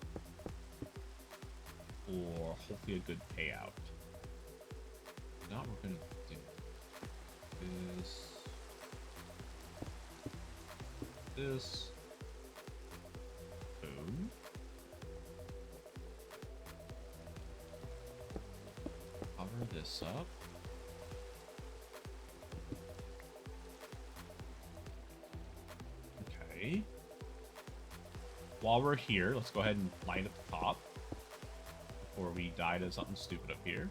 for hopefully a good payout. Now we're gonna do this. Boom. Cover this up. Okay. While we're here, let's go ahead and line up the top before we die to something stupid up here.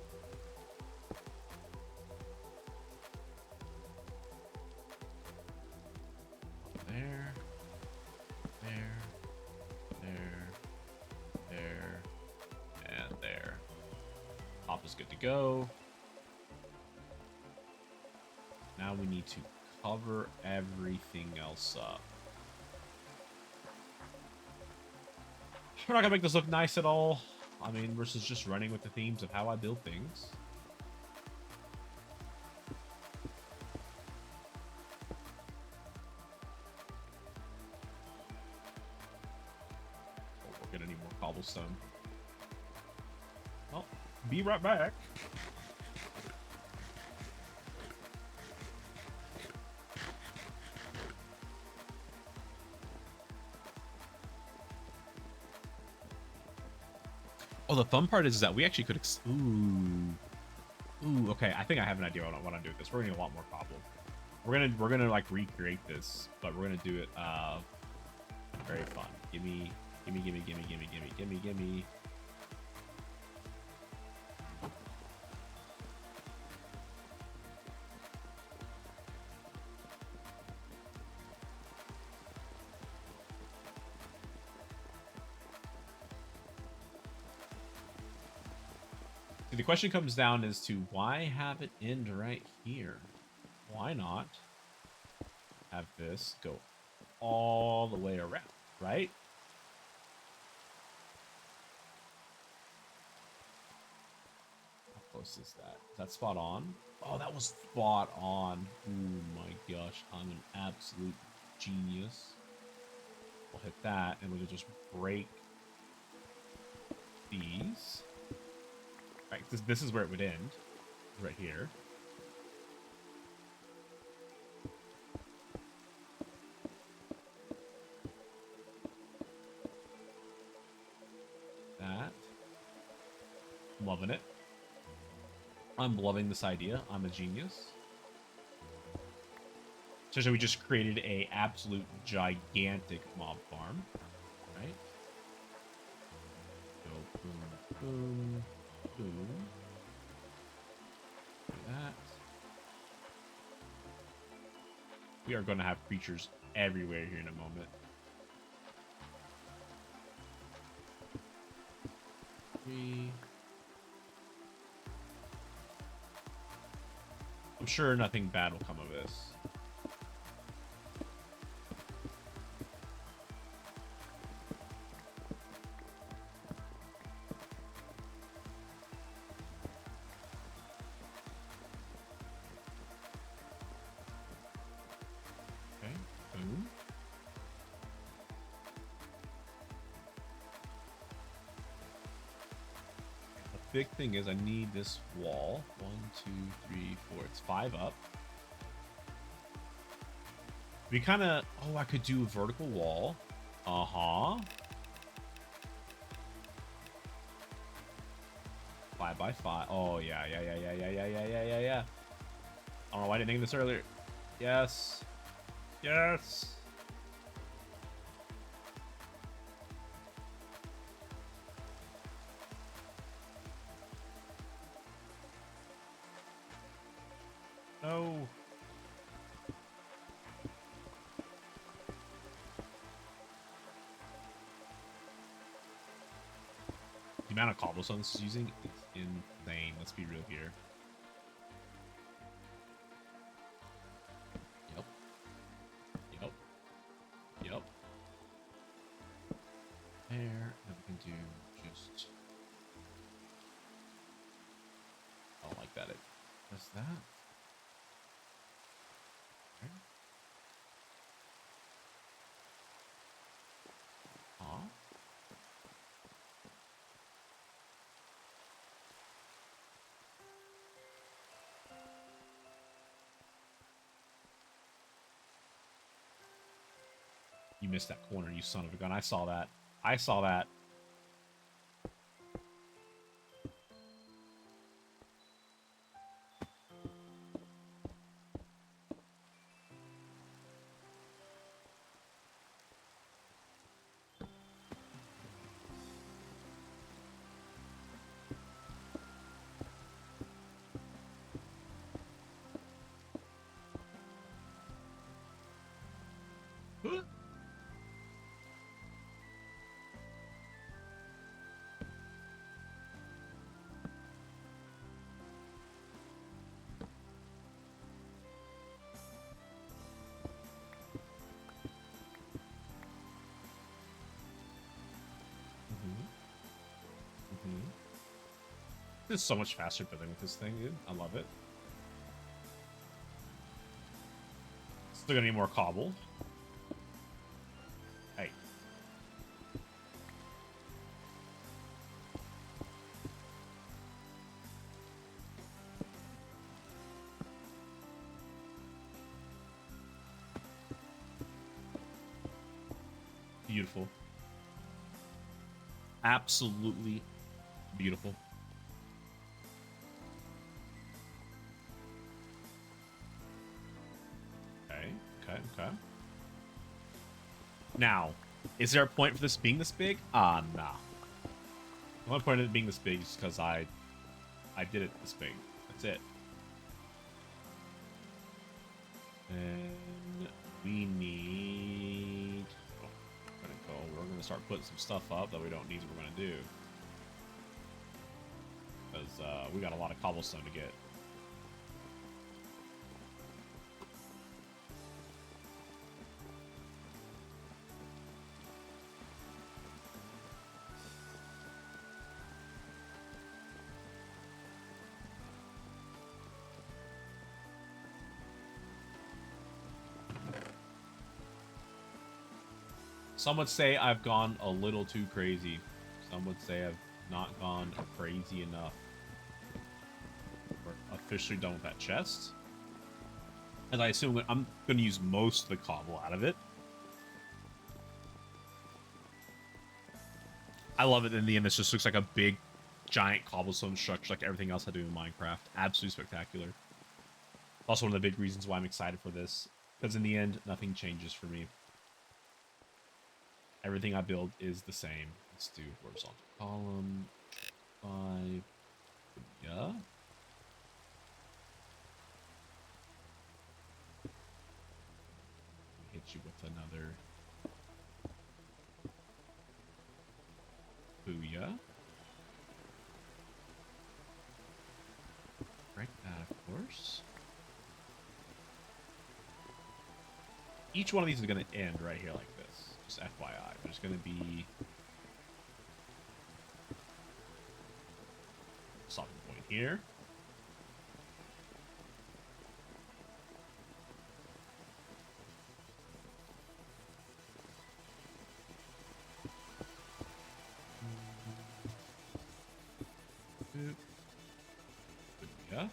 There. And there. Top is good to go. Now we need to cover everything else up. We're not gonna make this look nice at all. I mean, versus just running with the themes of how I build things. Oh, we're gonna need more cobblestone. Well, be right back. Oh, the fun part is that we actually could. Ooh. Okay. I think I have an idea what I want to do with this. We're gonna need a lot more cobble. We're gonna like recreate this, but we're gonna do it very fun. Gimme. The question comes down as to why have it end right here? Why not have this go all the way around, right? How close is that? Is that spot on? Oh, that was spot on. Oh my gosh, I'm an absolute genius. We'll hit that and we'll just break these. Right, this is where it would end, right here. That. Loving it. I'm loving this idea. I'm a genius. So we just created a absolute gigantic mob farm, right? Go boom, boom. Boom. Do that. We are going to have creatures everywhere here in a moment. I'm sure nothing bad will come of this. Big thing is I need this wall. 1, 2, 3, 4. It's 5 up. We kind of... Oh, I could do a vertical wall. Uh-huh. 5 by 5. Oh, yeah. I don't know why I didn't think of this earlier. Yes. Yes. No. The amount of cobblestone this is using is insane. Let's be real here. Yep. Yep. Yep. There. And we can do just... I don't like that. It does that. Okay. Aw. You missed that corner, you son of a gun. I saw that. I saw that. Huh? This is so much faster building with this thing, dude. I love it. Still gonna need more cobble. Hey. Beautiful. Absolutely beautiful. Okay. Now, is there a point for this being this big? Nah. The only point of it being this big is because I did it this big. That's it. And we need... We're going to start putting some stuff up that we don't need we're going to do. Because we got a lot of cobblestone to get. Some would say I've gone a little too crazy. Some would say I've not gone crazy enough. We're officially done with that chest. And I assume I'm going to use most of the cobble out of it. I love it in the end. This just looks like a big, giant cobblestone structure like everything else I do in Minecraft. Absolutely spectacular. Also one of the big reasons why I'm excited for this. Because in the end, nothing changes for me. Everything I build is the same. Let's do horizontal column. 5. Yeah. Hit you with another. Booyah. Break that, of course. Each one of these is going to end right here like this. Just FYI. There's going to be a stopping point here. Yeah.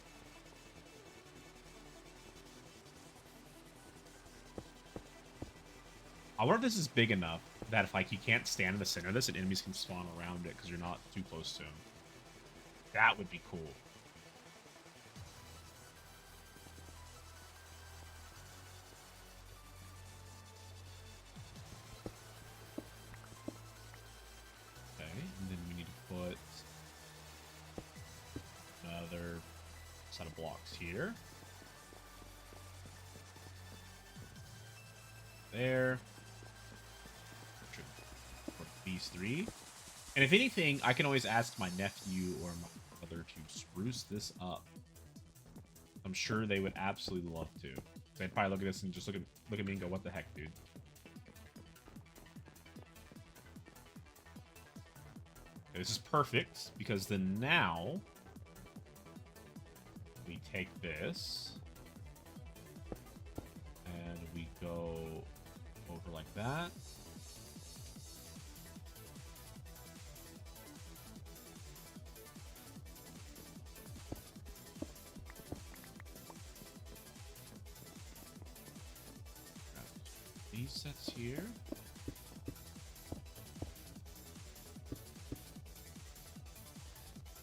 I wonder if this is big enough that if like you can't stand in the center of this and enemies can spawn around it because you're not too close to them. That would be cool. another set of blocks here. There. Put these three. And if anything, I can always ask my nephew or my brother to spruce this up. I'm sure they would absolutely love to. They'd probably look at this and just look at me and go, "What the heck, dude?" Okay, this is perfect because then now we take this and we go over like that. These sets here.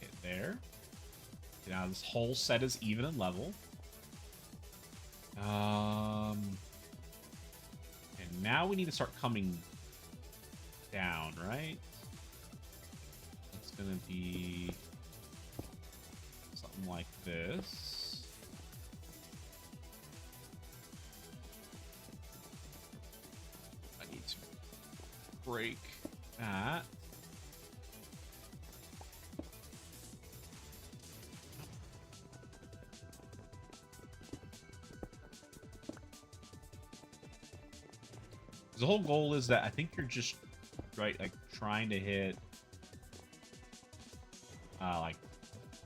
Hit there. Now this whole set is even and level. And now we need to start coming down, right? It's gonna be something like this. I need to break that. The whole goal is that I think you're just like trying to hit like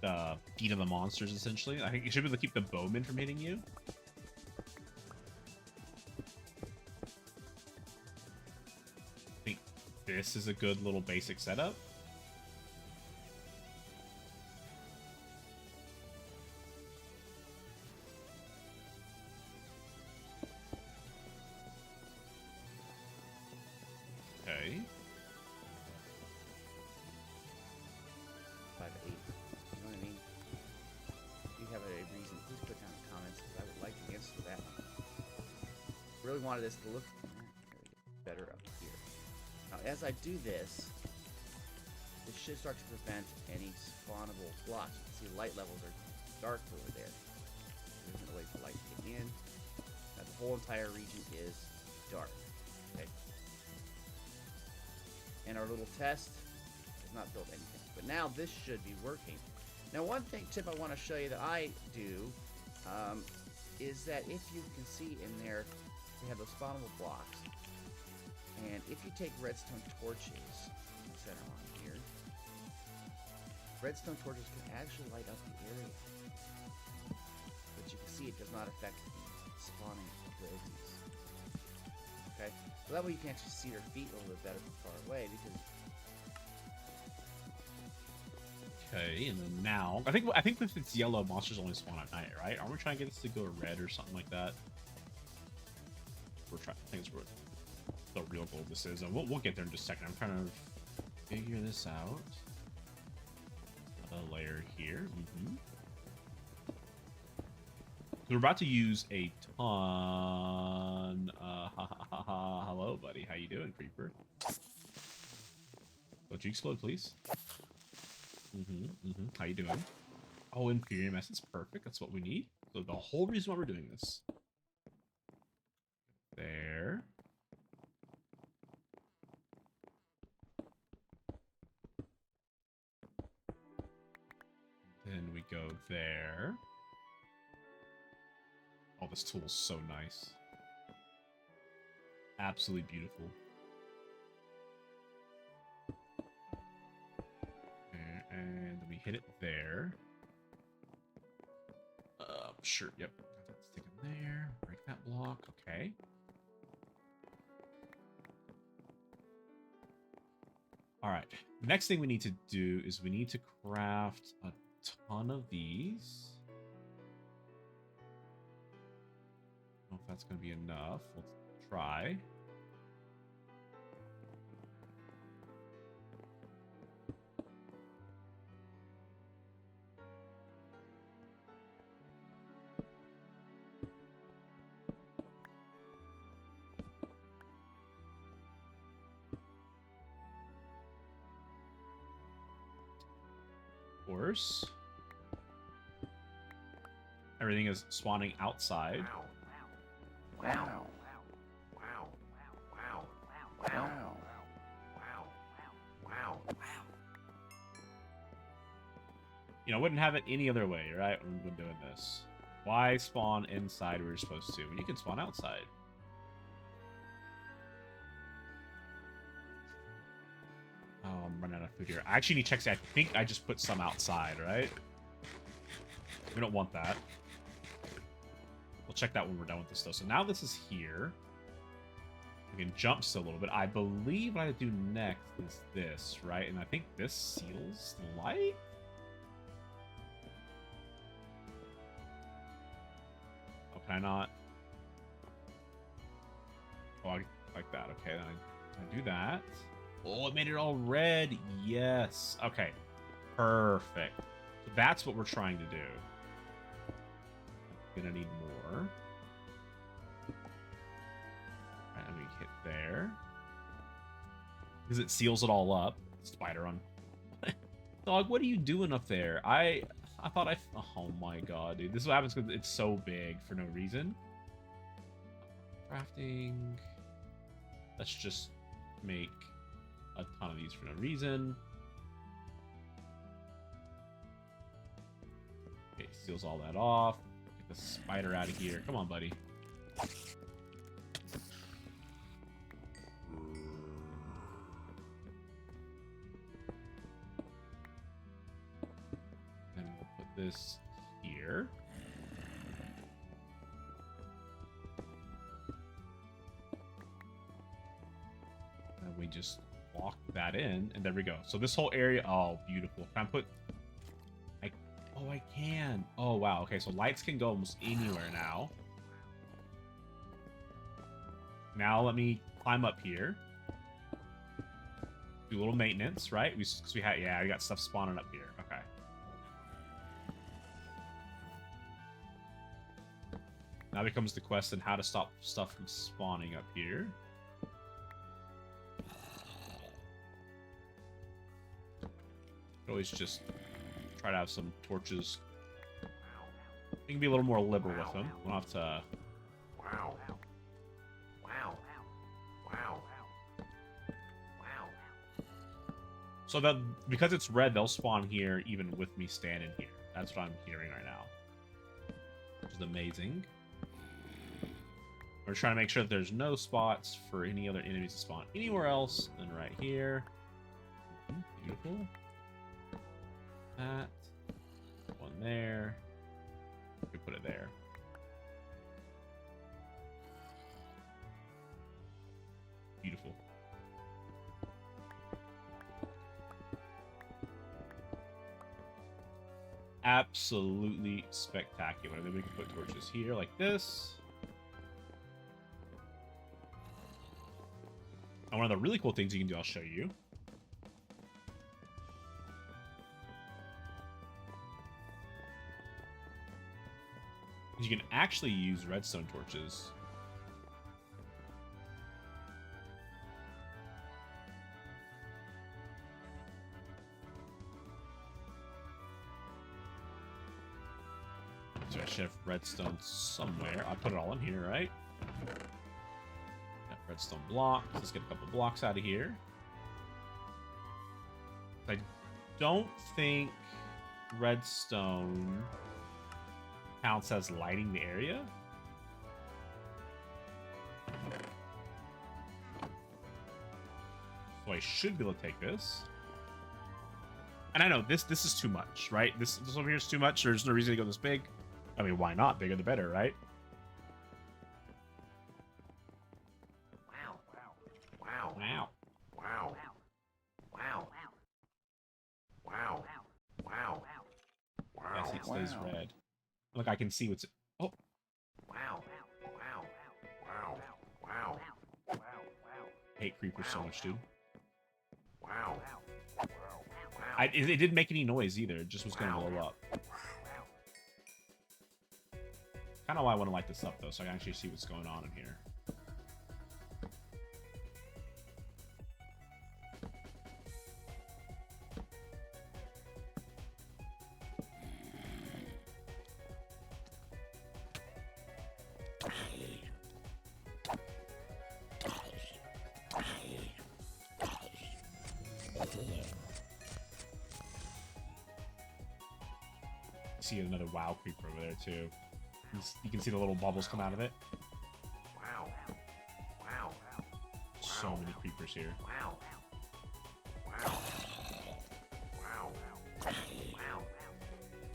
the feet of the monsters essentially. I think you should be able to keep the bowmen from hitting you. I think this is a good little basic setup. Okay. 5 to 8. You know what I mean? If you have a reason, please put down in the comments because I would like to answer that one. Really wanted this to look better up here. Now, as I do this, this should start to prevent any spawnable blocks. You can see light levels are dark over there. There isn't a way for light to get in. Now, the whole entire region is dark. Okay. And our little test has not built anything. But now this should be working. Now one tip I want to show you that I do is that if you can see in there, we have those spawnable blocks. And if you take redstone torches, center on here, redstone torches can actually light up the area. But you can see it does not affect the spawning abilities. Okay, so that way you can actually see their feet a little bit better from far away because. Okay, and then now I think if it's yellow, monsters only spawn at night, right? Aren't we trying to get this to go red or something like that? We're trying. I think it's what the real goal this is, and we'll get there in just a second. I'm trying to figure this out. A layer here. So we're about to use a ton. Hello, buddy. How you doing, creeper? Don't you explode, please? How you doing? Oh, Imperium Essence. Perfect. That's what we need. So the whole reason why we're doing this. There. Then we go there. Oh, this tool is so nice. Absolutely beautiful. And we hit it there. Sure, yep. Let's stick it there. Break that block. Okay. All right. Next thing we need to do is we need to craft a ton of these. I don't know if that's going to be enough. Let's try. Course. Everything is spawning outside. Wow. You know, wouldn't have it any other way, right? When we've been doing this. Why spawn inside where you're supposed to? When you can spawn outside. Oh, I'm running out of food here. I actually need to check. I think I just put some outside, right? We don't want that. We'll check that when we're done with this, though. So now this is here. We can jump still a little bit. I believe what I do next is this, right? And I think this seals the light? Oh, can I not? Oh, I like that. Okay, then I do that. Oh, it made it all red. Yes. Okay. Perfect. So that's what we're trying to do. Gonna need more. Alright, let me hit there. Because it seals it all up. Spider on. Dog, what are you doing up there? I thought oh my god, dude. This is what happens because it's so big for no reason. Crafting. Let's just make a ton of these for no reason. Okay, seals all that off. Get the spider out of here. Come on, buddy. And we'll put this here. And we just lock that in, and there we go. So this whole area, oh, beautiful. Can I put, oh, I can. Oh, wow. Okay, so lights can go almost anywhere now. Now let me climb up here. Do a little maintenance, right? Because we had, yeah, we got stuff spawning up here. Okay. Now becomes the question how to stop stuff from spawning up here. Always just try to have some torches. You can be a little more liberal with them. We'll have to. Wow. So that because it's red, they'll spawn here even with me standing here. That's what I'm hearing right now, which is amazing. We're trying to make sure that there's no spots for any other enemies to spawn anywhere else than right here. Beautiful. That one there. We put it there. Beautiful. Absolutely spectacular. Then we can put torches here like this. And one of the really cool things you can do, I'll show you. You can actually use redstone torches. So I should have redstone somewhere. I'll put it all in here, right? Got redstone blocks. Let's get a couple blocks out of here. I don't think redstone counts as lighting the area. So I should be able to take this. And I know this is too much, right? This over here is too much. There's no reason to go this big. I mean, why not? Bigger the better, right? Wow. Wow. Yes, it stays red. Look, I can see what's. Oh. Wow. I hate creepers so much, dude. Wow. It didn't make any noise either. It just was going to blow up. Kind of why I want to light this up, though, so I can actually see what's going on in here. See another WoW creeper over there too. You can see the little bubbles come out of it. Wow. Wow. So many creepers here. Wow. Wow. Wow. Wow.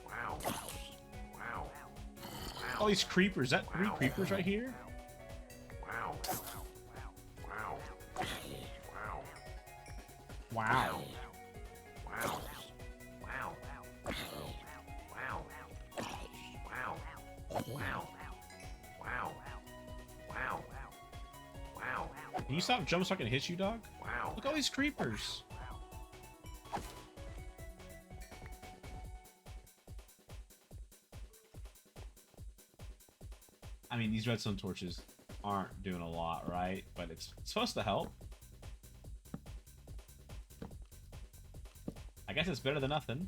Wow. Wow. All these creepers. Is that 3 creepers right here? Wow. Wow. Wow. Wow. Wow. Wow. Wow. Wow. Wow. Wow. Wow. Wow. Can you stop jumping so I can hit you, dog? Wow. Look at all these creepers. I mean, these redstone torches aren't doing a lot, right? But it's supposed to help. I guess it's better than nothing.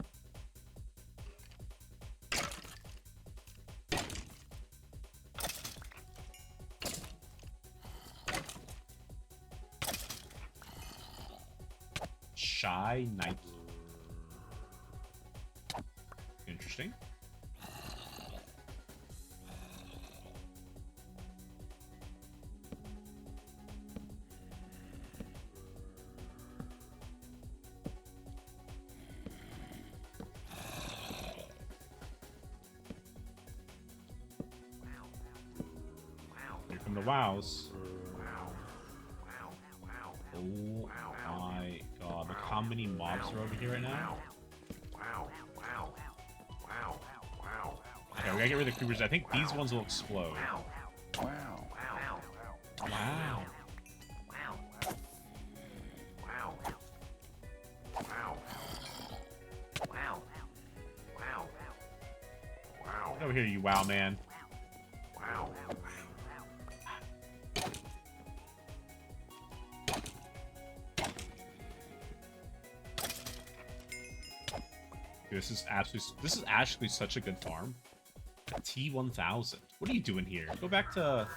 Shy Nike. Interesting. Here come the wows. Oh my god, look how many mobs are over here right now. Wow. Wow. Wow. Wow. Okay, we gotta get rid of the creepers. I think these ones will explode. Wow. Wow. Wow. Wow. Wow. Wow. Wow. Wow. Wow. Wow. Get over here, you wow man. Wow. Dude, this is actually such a good farm. T1000. What are you doing here? Go back to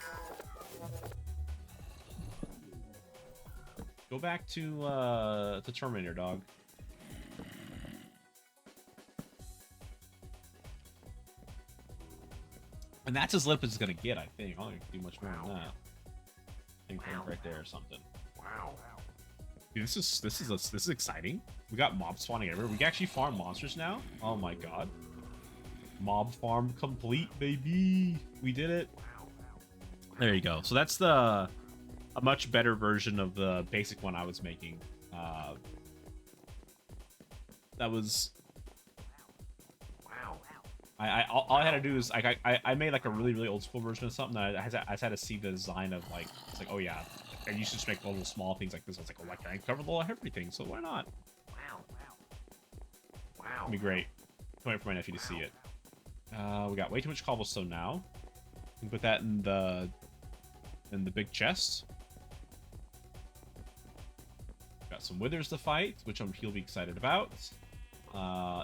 Terminator, dog. And that's as limp as it's gonna get, I think. I don't think do much more than that. I think right there or something. Wow. Dude, this is exciting. We got mobs spawning everywhere. We can actually farm monsters now. Oh my god. Mob farm complete, baby. We did it. There you go. So that's a much better version of the basic one I was making. That was. Wow. All I had to do is I made like a really old school version of something. I just had to see the design of like it's like, oh yeah, I used to just make all those small things like this. I was like, oh, why can't I cover everything? So why not? Wow. Wow. It'd be great. Can't wait for my nephew to see it. We got way too much cobblestone now. We can put that in the big chest. Got some withers to fight, which he'll be excited about.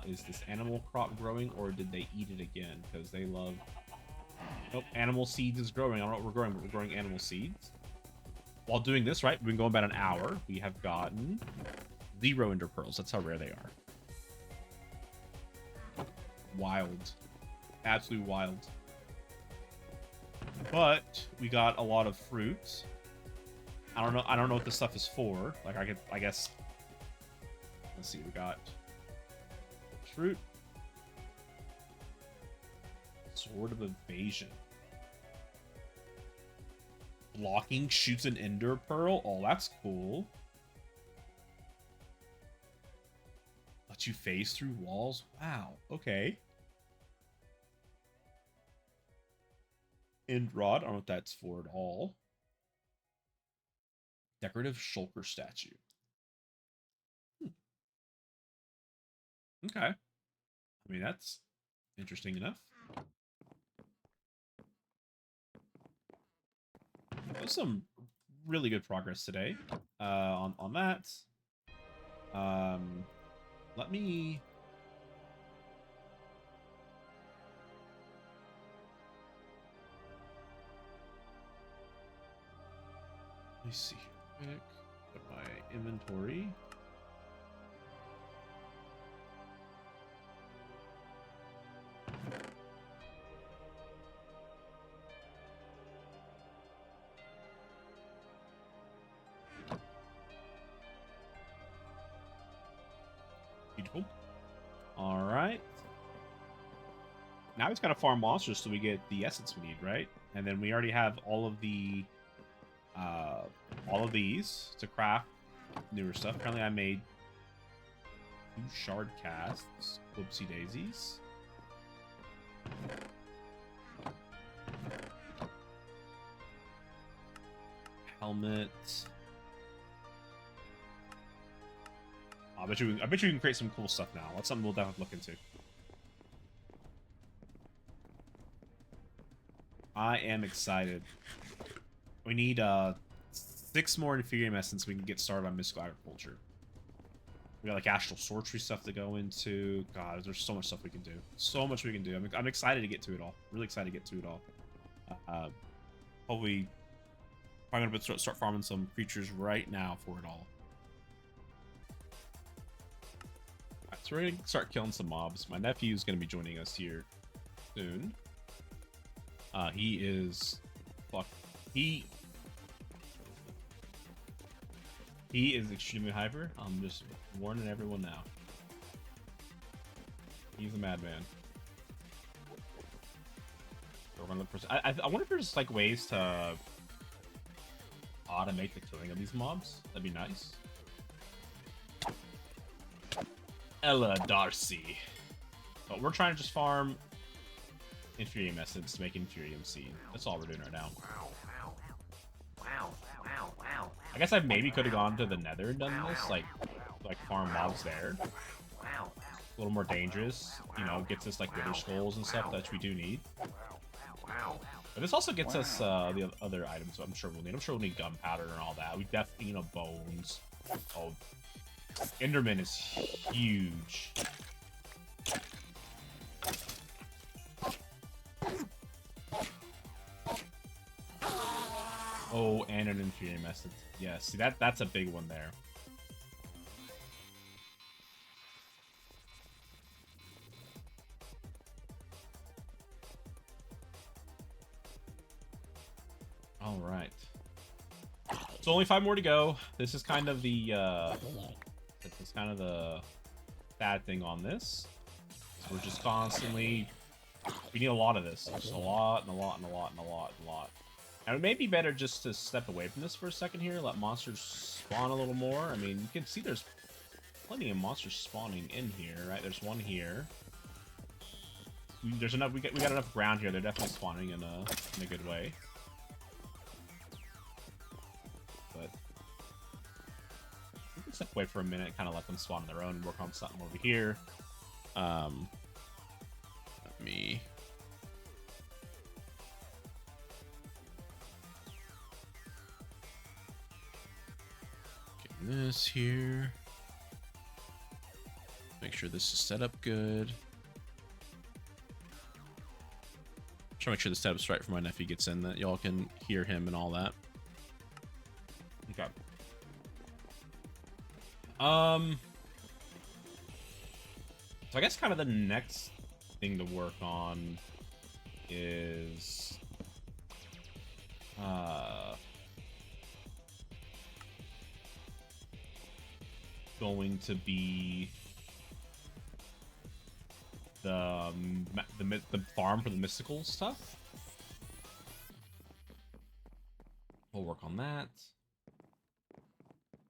Is this animal crop growing, or did they eat it again? Because they love... Nope, animal seeds is growing. I don't know what we're growing, but we're growing animal seeds. While doing this, right, we've been going about an hour. We have gotten 0 ender pearls. That's how rare they are. Wild. Absolutely wild. But we got a lot of fruit. I don't know what this stuff is for. Like I guess let's see, we got fruit. Sword of Evasion. Blocking shoots an ender pearl. Oh, that's cool. Lets you phase through walls. Wow. Okay. End rod. I don't know what that's for at all. Decorative shulker statue. Okay. I mean, that's interesting enough. There's some really good progress today on that. Let me... Let me see here quick. Put my inventory. Beautiful. All right. Now we just gotta farm monsters so we get the essence we need, right? And then we already have all of these to craft newer stuff. Apparently, I made 2 shard casts. Whoopsie daisies. Helmet. I bet you we can create some cool stuff now. That's something we'll definitely look into. I am excited. We need 6 more Inferium Essence so we can get started on Mystical Agriculture. We got like Astral Sorcery stuff to go into. God, there's so much stuff we can do. So much we can do. I'm excited to get to it all. Really excited to get to it all. Hopefully, I'm going to start farming some creatures right now for it all. Alright, so we're going to start killing some mobs. My nephew is going to be joining us here soon. He is... Fuck. He is extremely hyper. I'm just warning everyone now. He's a madman. So we're gonna look for... I wonder if there's like ways to automate the killing of these mobs. That'd be nice. Ella Darcy. But we're trying to just farm Inferium Essence to make Inferium Seed. That's all we're doing right now. Wow. Wow. Wow. Wow. I guess I maybe could have gone to the Nether and done this, like farm mobs there. Wow. A little more dangerous, you know, gets us like Wither Skulls and stuff that we do need. Wow. But this also gets us the other items I'm sure we'll need. I'm sure we'll need gunpowder and all that. We definitely, you know, bones. Oh, Enderman is huge. Oh, and an Inferium Essence. Yeah, see, that's a big one there. All right. So only 5 more to go. This is kind of the bad thing on this. So we're just constantly... We need a lot of this. Just a lot and a lot and a lot and a lot and a lot. And it may be better just to step away from this for a second here, let monsters spawn a little more. I mean, you can see there's plenty of monsters spawning in here, right? There's one here. There's enough. We got enough ground here. They're definitely spawning in a good way. But we can step away for a minute, kind of let them spawn on their own, and work on something over here. Let me. This here. Make sure this is set up good. Try to make sure the setup's right for my nephew gets in, that y'all can hear him and all that. Okay. So I guess kind of the next thing to work on is going to be the farm for the mystical stuff. We'll work on that.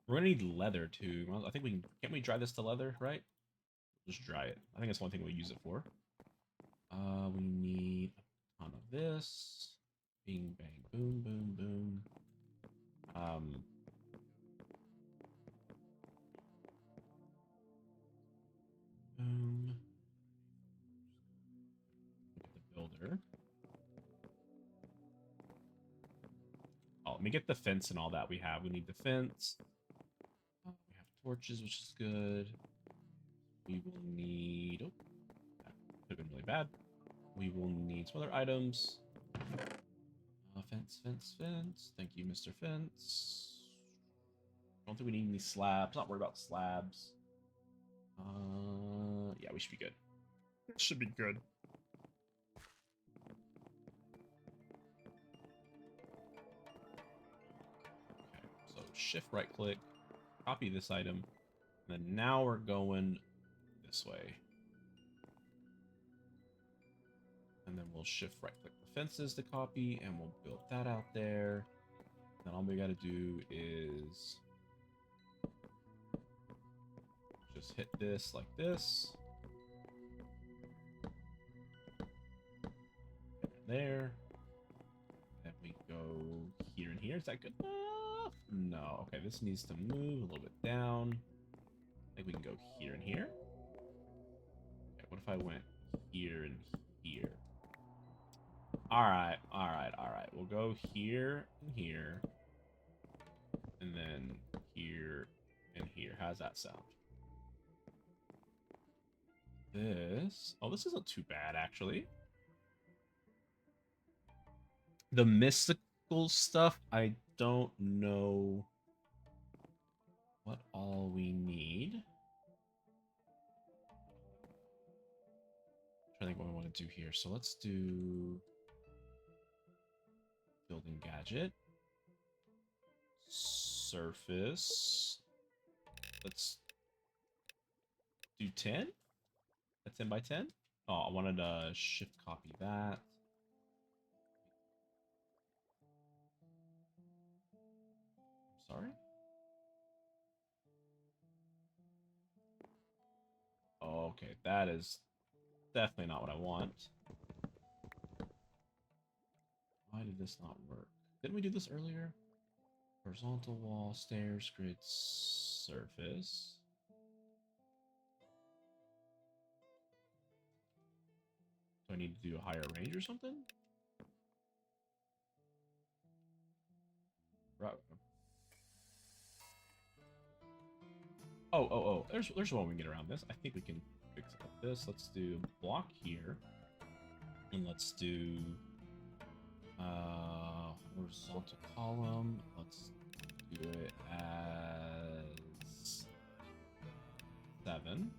We're gonna need leather too. Well, I think we can. Can't we dry this to leather? Right? Just dry it. I think that's one thing we use it for. We need a ton of this. Bing, bang, boom, boom, boom. Boom. Get the builder. Oh, let me get the fence and all that we have. We need the fence. We have torches, which is good. We will need... Oh, that could have been really bad. We will need some other items. Fence, fence, fence. Thank you, Mr. Fence. Don't think we need any slabs. Not worried about slabs. Yeah, we should be good. Should be good. Okay, so shift right click, copy this item, and then now we're going this way. And then we'll shift right click the fences to copy, and we'll build that out there. Then all we got to do is just hit this like this. There. Then we go here and here. Is that good enough? No. Okay, this needs to move a little bit down. I think we can go here and here. Okay, what if I went here and here? Alright, alright, alright. We'll go here and here. And then here and here. How's that sound? This... Oh, this isn't too bad, actually. The mystical stuff, I don't know what all we need. I'm trying to think what we want to do here. So let's do building gadget. Surface. Let's do 10. That's 10 by 10. Oh, I wanted to shift copy that. Sorry. Okay, that is definitely not what I want. Why did this not work? Didn't we do this earlier? Horizontal wall, stairs, grid, surface. Do I need to do a higher range or something? Right. Oh. There's one we can get around this. I think we can fix it like this. Let's do block here. And let's do horizontal column. Let's do it as 7.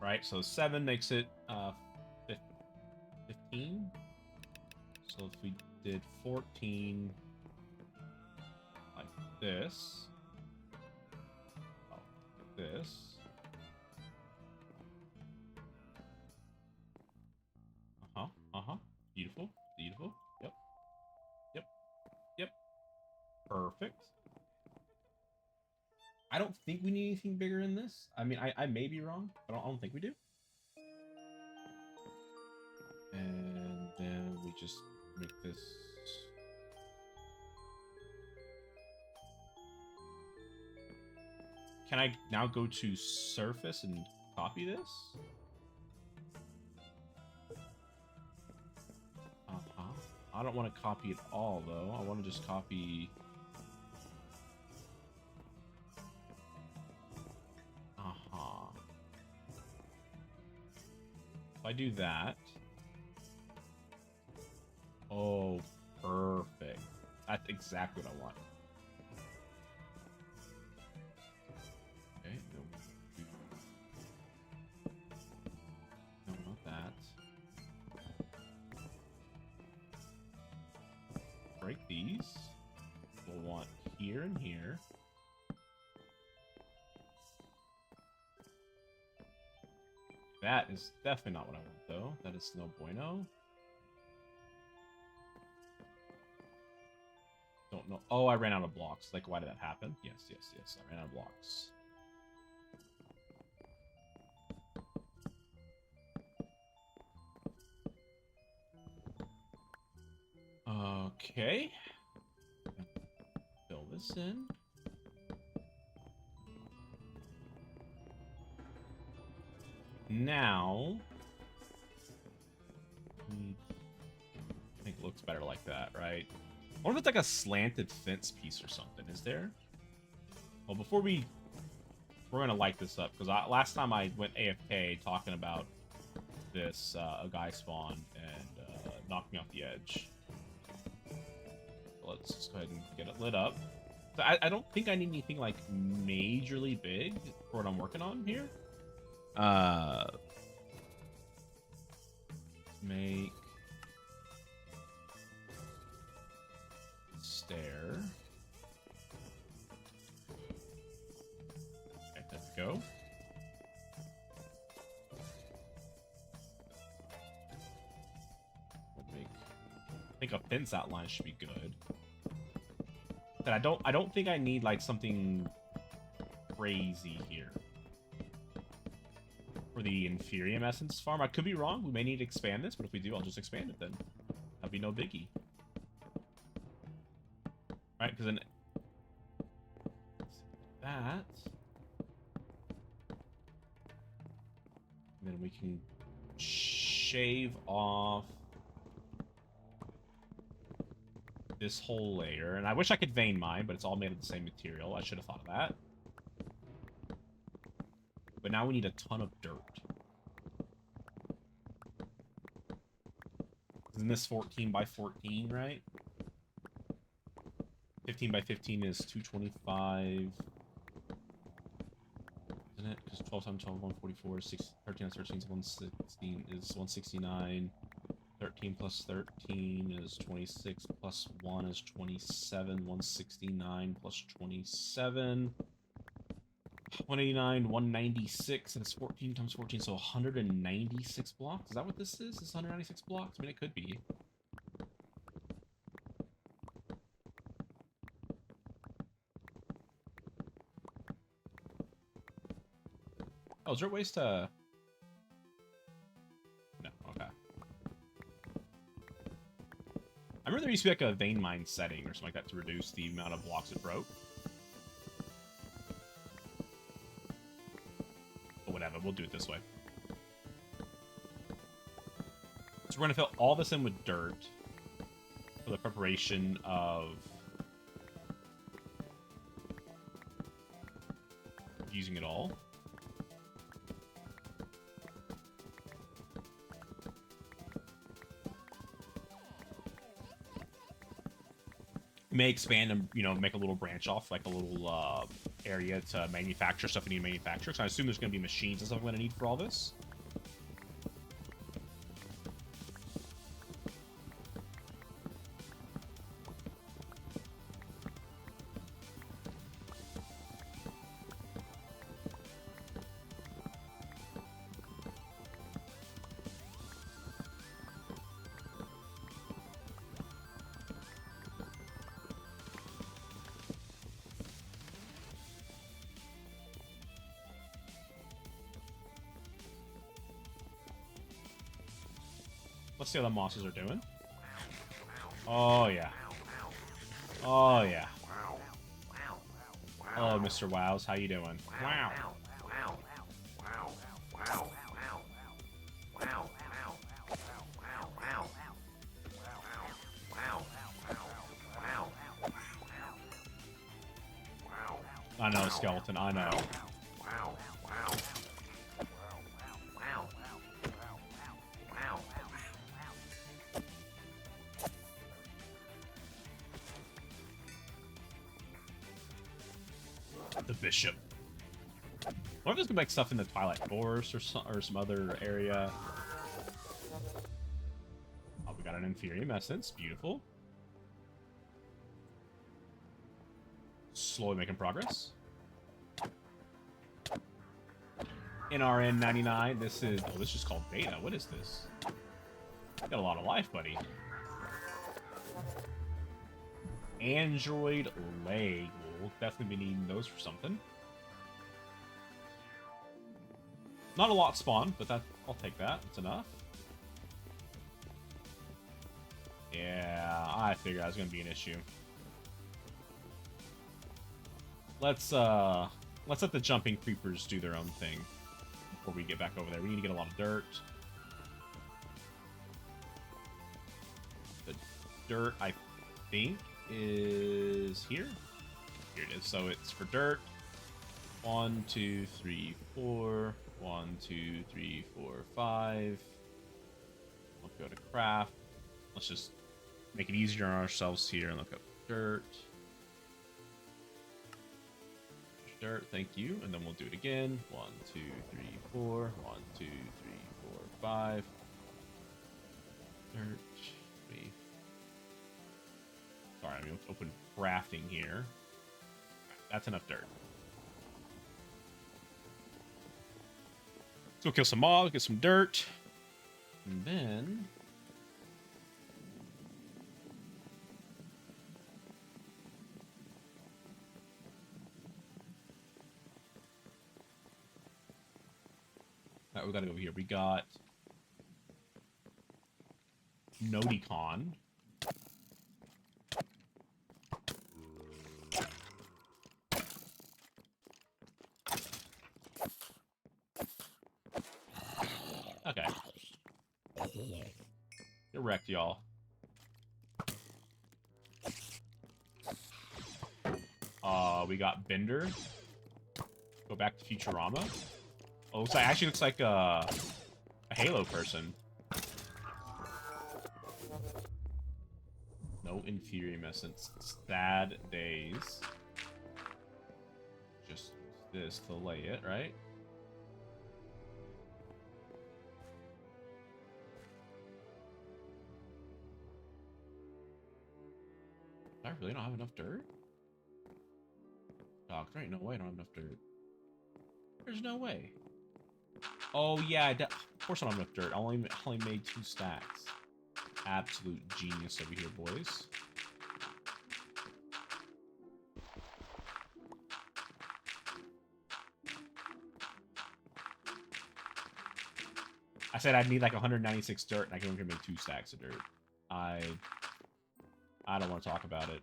Right, so 7 makes it 15. So if we did 14 like this, like this. Beautiful, beautiful. Yep. Perfect. I don't think we need anything bigger in this. I mean, I may be wrong, but I don't think we do. And then we just make this... Can I now go to surface and copy this? I don't want to copy it all, though. I want to just copy... If I do that... Oh, perfect. That's exactly what I want. Okay, no, not that. Break these. We'll want here and here. That is definitely not what I want, though. That is no bueno. Don't know. Oh, I ran out of blocks. Like, why did that happen? Yes. I ran out of blocks. Okay. Fill this in. Now, I think it looks better like that, right? I wonder if it's like a slanted fence piece or something. Is there? Well, before we're gonna light this up because last time I went AFK talking about this, a guy spawned and knocked me off the edge. So let's just go ahead and get it lit up. So I don't think I need anything like majorly big for what I'm working on here. Make stair. think a fence outline should be good. But I don't think I need like something crazy here for the Inferium Essence farm. I could be wrong. We may need to expand this, but if we do, I'll just expand it then. That'd be no biggie. Right, because then that, and then we can shave off this whole layer. And I wish I could vein mine, but it's all made of the same material. I should have thought of that. But now we need a ton of dirt. Isn't this 14 by 14, right? 15 by 15 is 225. Isn't it? Because 12 times 12, 144, 13 times 13 is 116, is 169. 13 plus 13 is 26, plus 1 is 27, 169 plus 27. 189, 196, and it's 14 times 14, so 196 blocks? Is that what this is? Is this 196 blocks? I mean, it could be. Oh, is there ways to... No, okay. I remember there used to be like a vein mine setting or something like that to reduce the amount of blocks it broke. But whatever, we'll do it this way. So we're going to fill all this in with dirt for the preparation of using it all. May expand and, you know, make a little branch off, like a little area to manufacture stuff we need to manufacture. So I assume there's going to be machines and stuff I'm going to need for all this. Let's see how the mosses are doing. Oh, yeah. Oh, yeah. Hello, Mr. Wows. How you doing? Wow. I know, skeleton. I know. The bishop. What if there's gonna be like stuff in the Twilight Forest or some other area? Oh, we got an Inferium Essence. Beautiful. Slowly making progress. NRN 99. This is... Oh, this is called beta. What is this? Got a lot of life, buddy. Android leg. We'll definitely be needing those for something. Not a lot spawned, but that I'll take that. It's enough. Yeah, I figured that was gonna be an issue. Let's let the jumping creepers do their own thing before we get back over there. We need to get a lot of dirt. The dirt, I think, is here. Here it is. So it's for dirt. 1, 2, 3, 4. 1, 2, 3, 4, 5. We'll go to craft. Let's just make it easier on ourselves here and look up dirt. Dirt, thank you. And then we'll do it again. 1, 2, 3, 4. 1, 2, 3, 4, 5. Dirt. Sorry, I'm going to open crafting here. That's enough dirt. Let's go kill some mobs, get some dirt. And then... Alright, we gotta go over here. We got Nodicon. Okay. Get wrecked, y'all. We got Bender. Go back to Futurama. Oh, actually looks like a Halo person. No Inferium Essence. Sad days. Just this to lay it, right? I really don't have enough dirt? Doc, there ain't no way I don't have enough dirt. There's no way. Oh, yeah, of course I don't have enough dirt. I only made 2 stacks. Absolute genius over here, boys. I said I'd need like 196 dirt, and I can only make 2 stacks of dirt. I don't want to talk about it.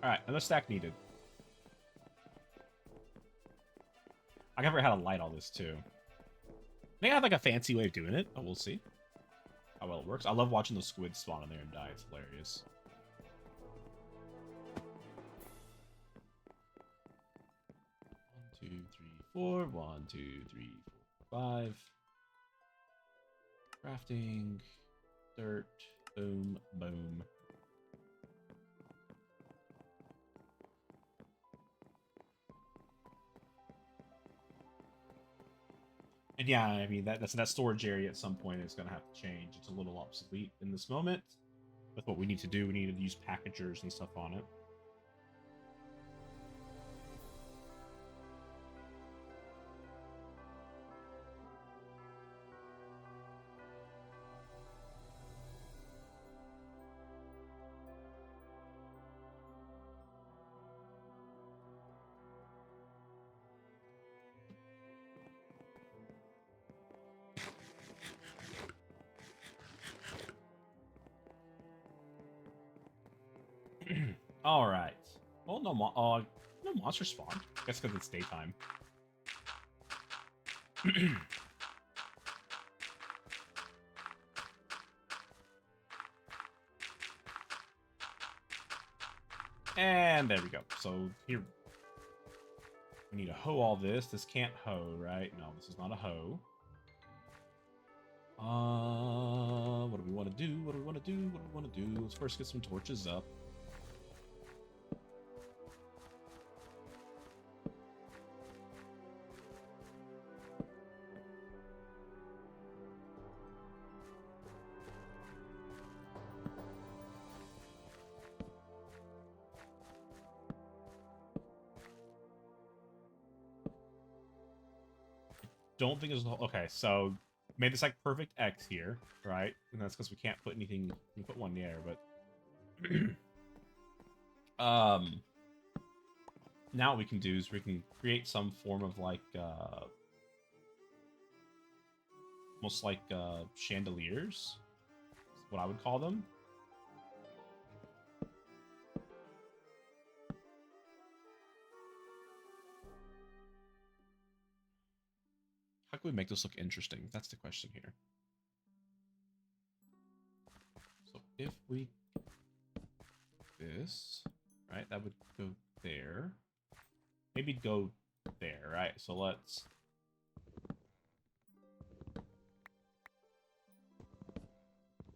Alright, another stack needed. I never had to light all this, too. They have, like, a fancy way of doing it, but we'll see how well it works. I love watching those squids spawn in there and die. It's hilarious. One, two, three, four. 1, 2, 3, 4, 5. Crafting. Dirt. Boom. Boom. And yeah, I mean, that storage area at some point is going to have to change. It's a little obsolete in this moment. With what we need to do, we need to use packagers and stuff on it. All right. Well, no monster spawn. I guess because it's daytime. And there we go. So here, we need to hoe all this. This can't hoe, right? No, this is not a hoe. What do we want to do? What do we want to do? What do we want to do? Let's first get some torches up. Don't think it's okay. So made this like perfect X here, right? And that's because we can't put anything. We put one there, but now what we can do is we can create some form of like almost like chandeliers. Is what I would call them. How can we make this look interesting? That's the question here. So if we this, right, that would go there. Maybe go there, right? So let's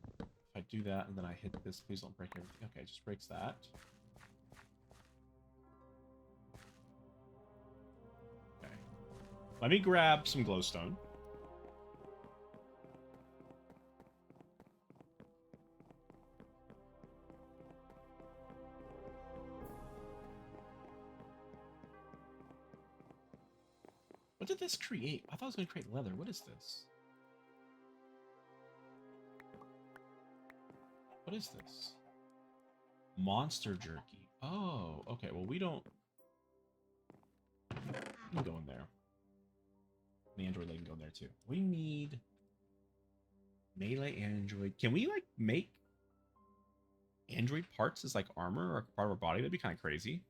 if I do that and then I hit this, please don't break everything. Okay, it just breaks that. Let me grab some glowstone. What did this create? I thought it was going to create leather. What is this? What is this? Monster jerky. Oh, okay. Well, we don't... We can go in there. The android leg can go in there, too. We need... Melee android. Can we, like, make android parts as, like, armor or part of our body? That'd be kind of crazy.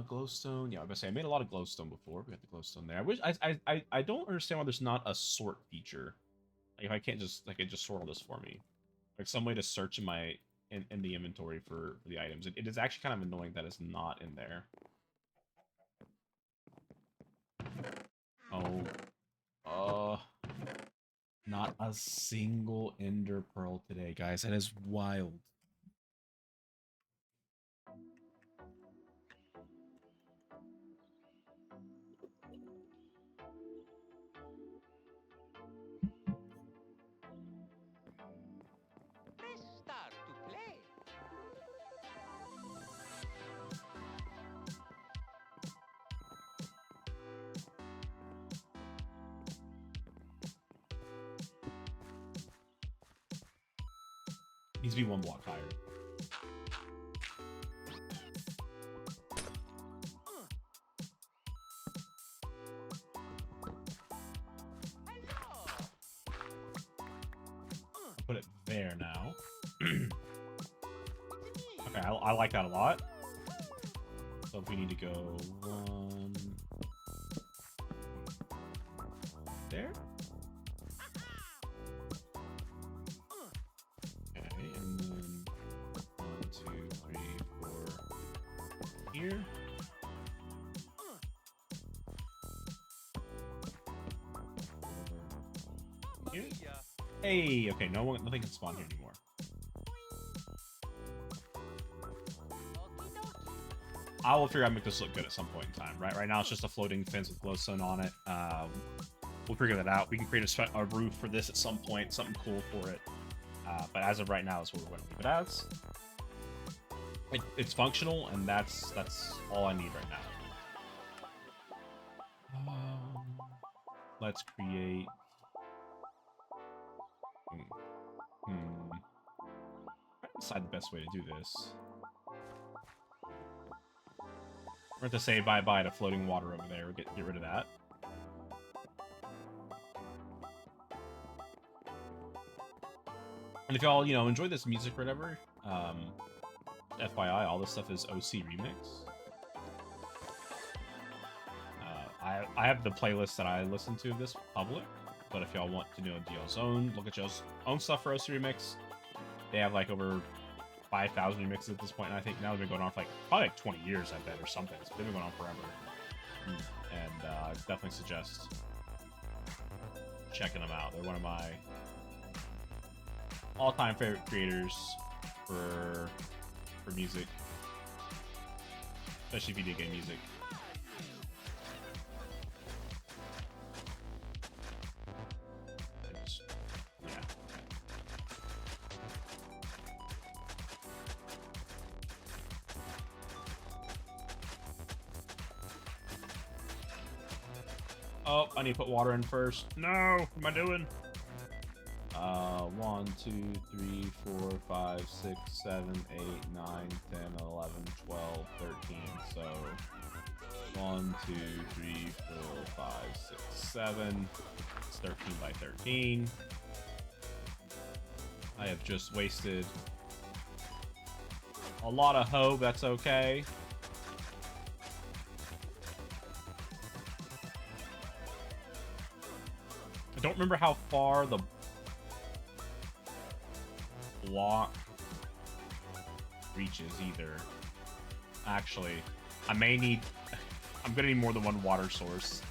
Glowstone. Yeah, I was gonna say I made a lot of glowstone before. We got the glowstone there. I wish I don't understand why there's not a sort feature. Like if I can't just like it just sort all this for me. Like some way to search in my in the inventory for the items. It is actually kind of annoying that it's not in there. Oh, not a single ender pearl today, guys. That is wild. Press start to play. Needs to be one block higher. Hello. Put it there now. Okay, I like that a lot. So if we need to go one there. Okay, and then 1, 2, 3, 4 here. Here. Hey, okay, nothing can spawn here anymore. I will figure out to make this look good at some point in time, right? Right now it's just a floating fence with glowstone on it. We'll figure that out. We can create a roof for this at some point, something cool for it. But as of right now, that's what we're going to leave it as. It's functional, and that's all I need right now. Let's create. Try to decide the best way to do this. We're going to say bye-bye to floating water over there. We'll get rid of that. And if y'all, enjoy this music or whatever, FYI, all this stuff is OC Remix. I have the playlist that I listen to this public, but if y'all want to do y'all's own, look at y'all's own stuff for OC Remix. They have like over 5,000 remixes at this point, and I think now they've been going on for probably 20 years, I bet, or something. They've been going on forever. And I definitely suggest checking them out. They're one of my all-time favorite creators for music, especially video game music. Yeah. Oh, I need to put water in first. No, what am I doing? 1, 2, 3, 4, 5, 6, 7, 8, 9, 10, 11, 12, 13. So 1, 2, 3, 4, 5, 6, 7. It's 13 by 13. I have just wasted a lot of hoe. That's okay. I don't remember how far the block reaches either. Actually, I'm gonna need more than one water source.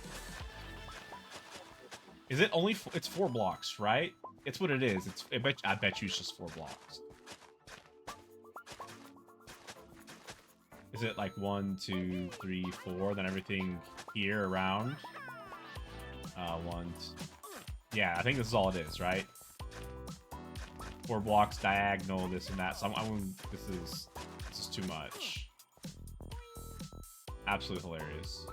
Is it only it's 4 blocks, right? It's what it is. I bet you it's just 4 blocks. Is it like 1, 2, 3, 4, then everything here around? Yeah, I think this is all it is, right? 4 blocks diagonal, this and that. So this is too much. Absolutely hilarious.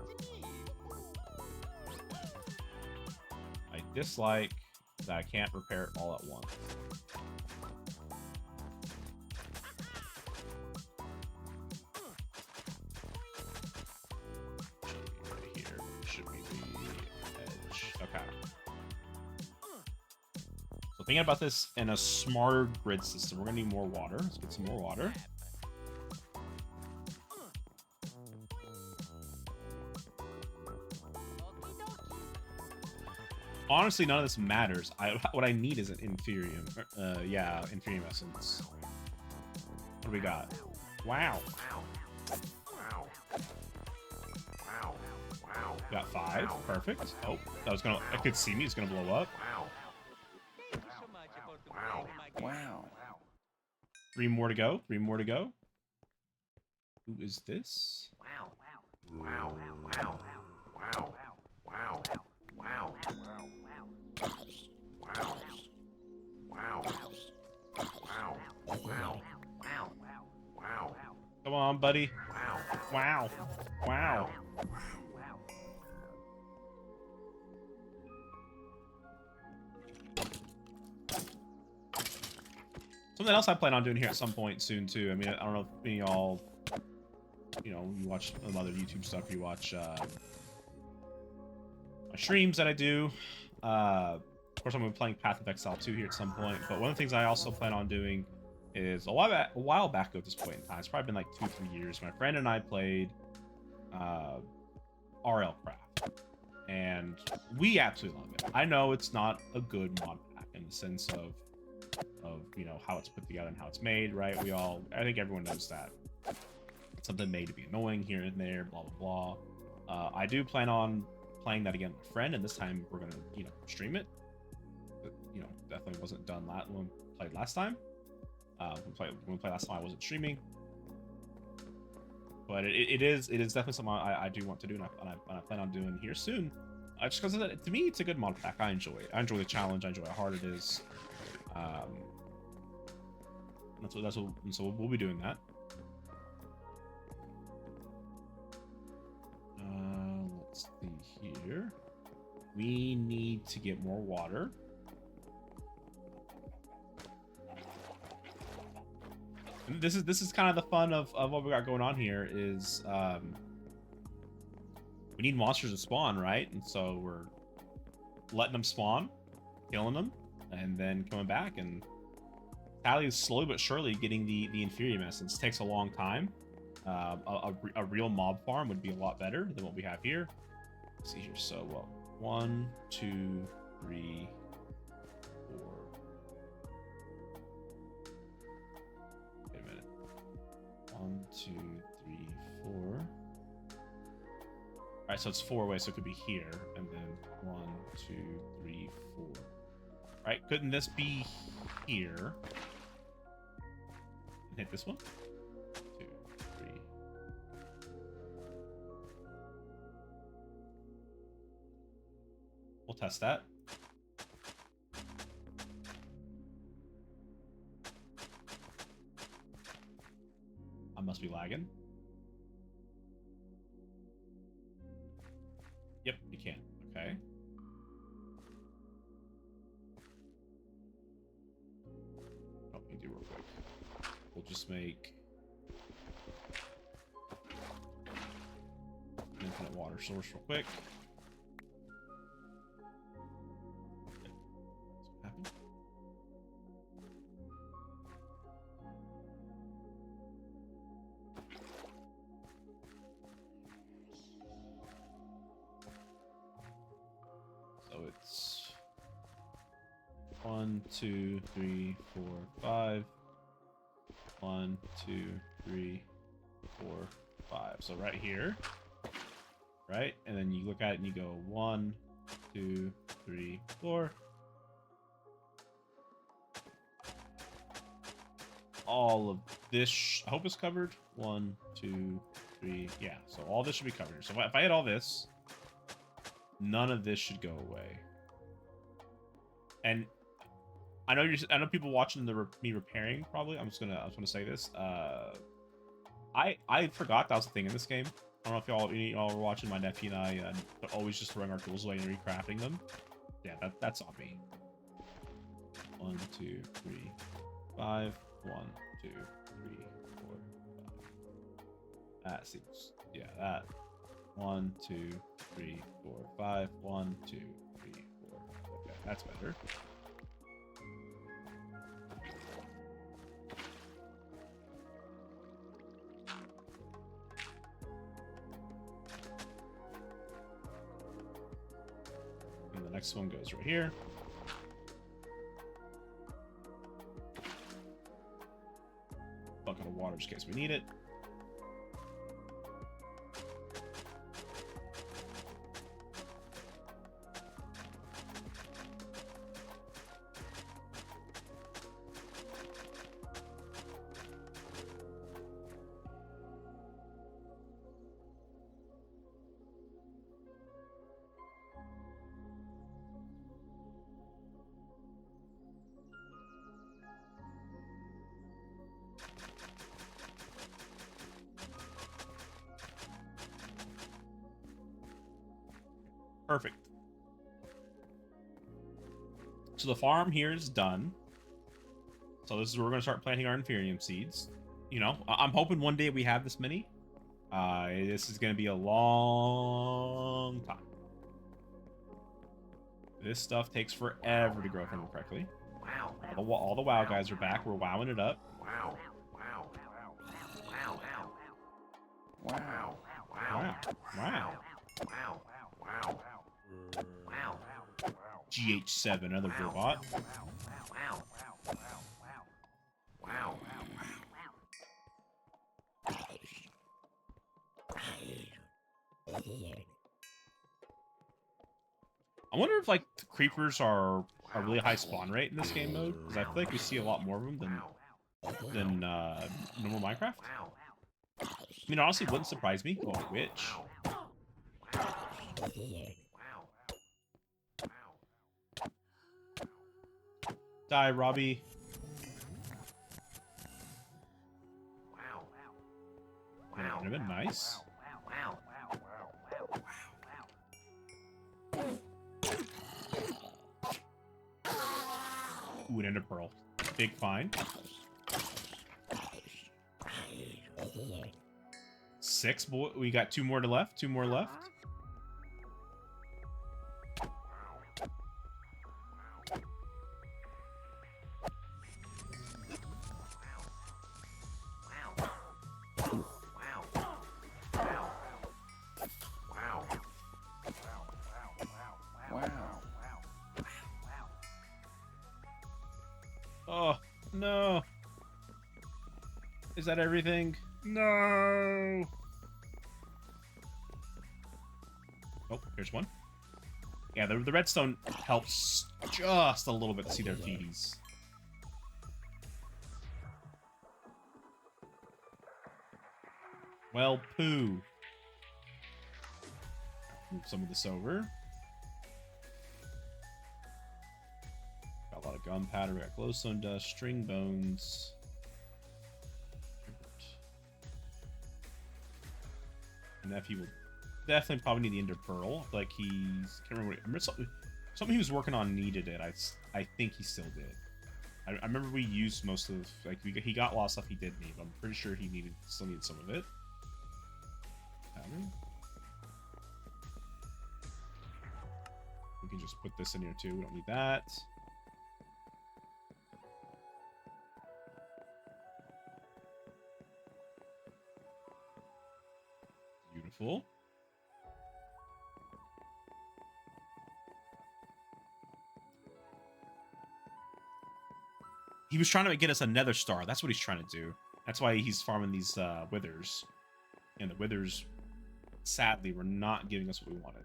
dislike that I can't repair it all at once. Right here should be the edge. Okay. So thinking about this in a smarter grid system, we're gonna need more water. Let's get some more water. Honestly, none of this matters. What I need is an inferium. Yeah, inferium essence. What do we got? Wow. Got 5. Perfect. Oh, that was gonna. I could see me. It's gonna blow up. Wow. 3 more to go. 3 more to go. Who is this? Come on, buddy. Wow. Wow. Something else I plan on doing here at some point soon too. I mean, I don't know if any of y'all, you know, you watch some other YouTube stuff. You watch my streams that I do. Of course, I'm gonna be playing Path of Exile 2 here at some point. But one of the things I also plan on doing is a while back at this point in time. It's probably been like 2-3 years. My friend and I played RL Craft, and we absolutely love it. I know it's not a good mod pack in the sense of you know how it's put together and how it's made, right? I think everyone knows that it's something made to be annoying here and there, blah blah blah. I do plan on playing that again with a friend, and this time we're gonna, you know, stream it. You know, definitely wasn't done when we played last time. When we played last time, I wasn't streaming, but it is definitely something I do want to do, and I plan on doing here soon. Just because to me, it's a good mod pack. I enjoy it. I enjoy the challenge. I enjoy how hard it is. So we'll be doing that. Let's see here. We need to get more water. And this is kind of the fun of what we got going on here is we need monsters to spawn, right? And so we're letting them spawn, killing them, and then coming back, and Tally is slowly but surely getting the inferium essence. It takes a long time. A real mob farm would be a lot better than what we have here. Let's see here. So, well, 1, 2, 3, 4. Wait a minute. 1, 2, 3, 4. All right, so it's 4 ways, so it could be here, and then 1, 2, 3, 4. All right, couldn't this be here? And hit this one. 2, 3. We'll test that. I must be lagging. Yep, you can. Okay. Oh, we do real quick. We'll just make an infinite water source real quick. Okay. That's what happened. So it's 1, 2, 3, 4, 5. 1, 2, 3, 4, 5. So right here, right? And then you look at it and you go 1, 2, 3, 4. All of this, I hope is covered. 1, 2, 3. Yeah, so all this should be covered. So if I hit all this, none of this should go away. And I know people watching me repairing probably. I'm just gonna say this. I forgot that was a thing in this game. I don't know if y'all were watching my nephew and I always just throwing our tools away and recrafting them. Yeah, that's on me. 1, 2, 3, 5. 1, 2, 3, 4, 5. That seems, yeah, that. 1, 2, 3, 4, 5. 1, 2, 3, 4. Okay, that's better. And the next one goes right here. Bucket of water just in case we need it. Perfect. So the farm here is done. So this is where we're going to start planting our Inferium seeds. You know, I'm hoping one day we have this many. This is going to be a long time. This stuff takes forever to grow, if I remember correctly. Wow. All the WoW guys are back. We're wowing it up. Wow. Wow. Wow. Wow. Wow. Wow. Wow. Wow. Wow. Wow. GH7, another robot. Wow. Wow. I wonder if, like, the creepers are a really high spawn rate in this game mode, because I feel like we see a lot more of them than normal Minecraft. I mean, honestly, wouldn't surprise me. Oh, witch. Die, Robbie. Would have been nice. Ooh, an ender pearl. Big find. 6, boy. We got 2 more to left. 2 more left. Oh, no. Is that everything? No. Oh, here's one. Yeah, the redstone helps just a little bit to see their feeties. Well, poo. Move some of this over. Got a lot of gunpowder. We got glowstone dust, string bones. Nephew will definitely probably need the ender pearl. I feel like he's, can't remember. I remember something he was working on needed it. I think he still did. I remember we used most of, like, he got a lot of stuff he did need. But I'm pretty sure he still needed some of it. We can just put this in here too. We don't need that. Beautiful. He was trying to get us a nether star. That's what he's trying to do. That's why he's farming these withers. And the withers, sadly, were not giving us what we wanted.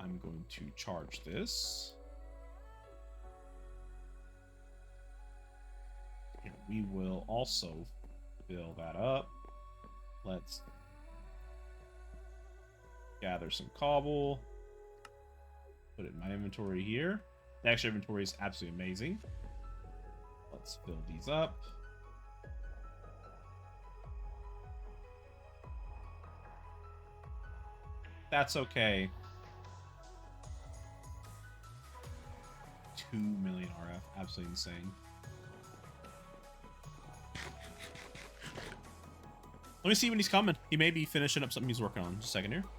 I'm going to charge this. And we will also fill that up. Let's gather some cobble. Put it in my inventory here. The extra inventory is absolutely amazing. Let's fill these up. That's okay. 2 million RF. Absolutely insane. Let me see when he's coming. He may be finishing up something he's working on. Just a second here.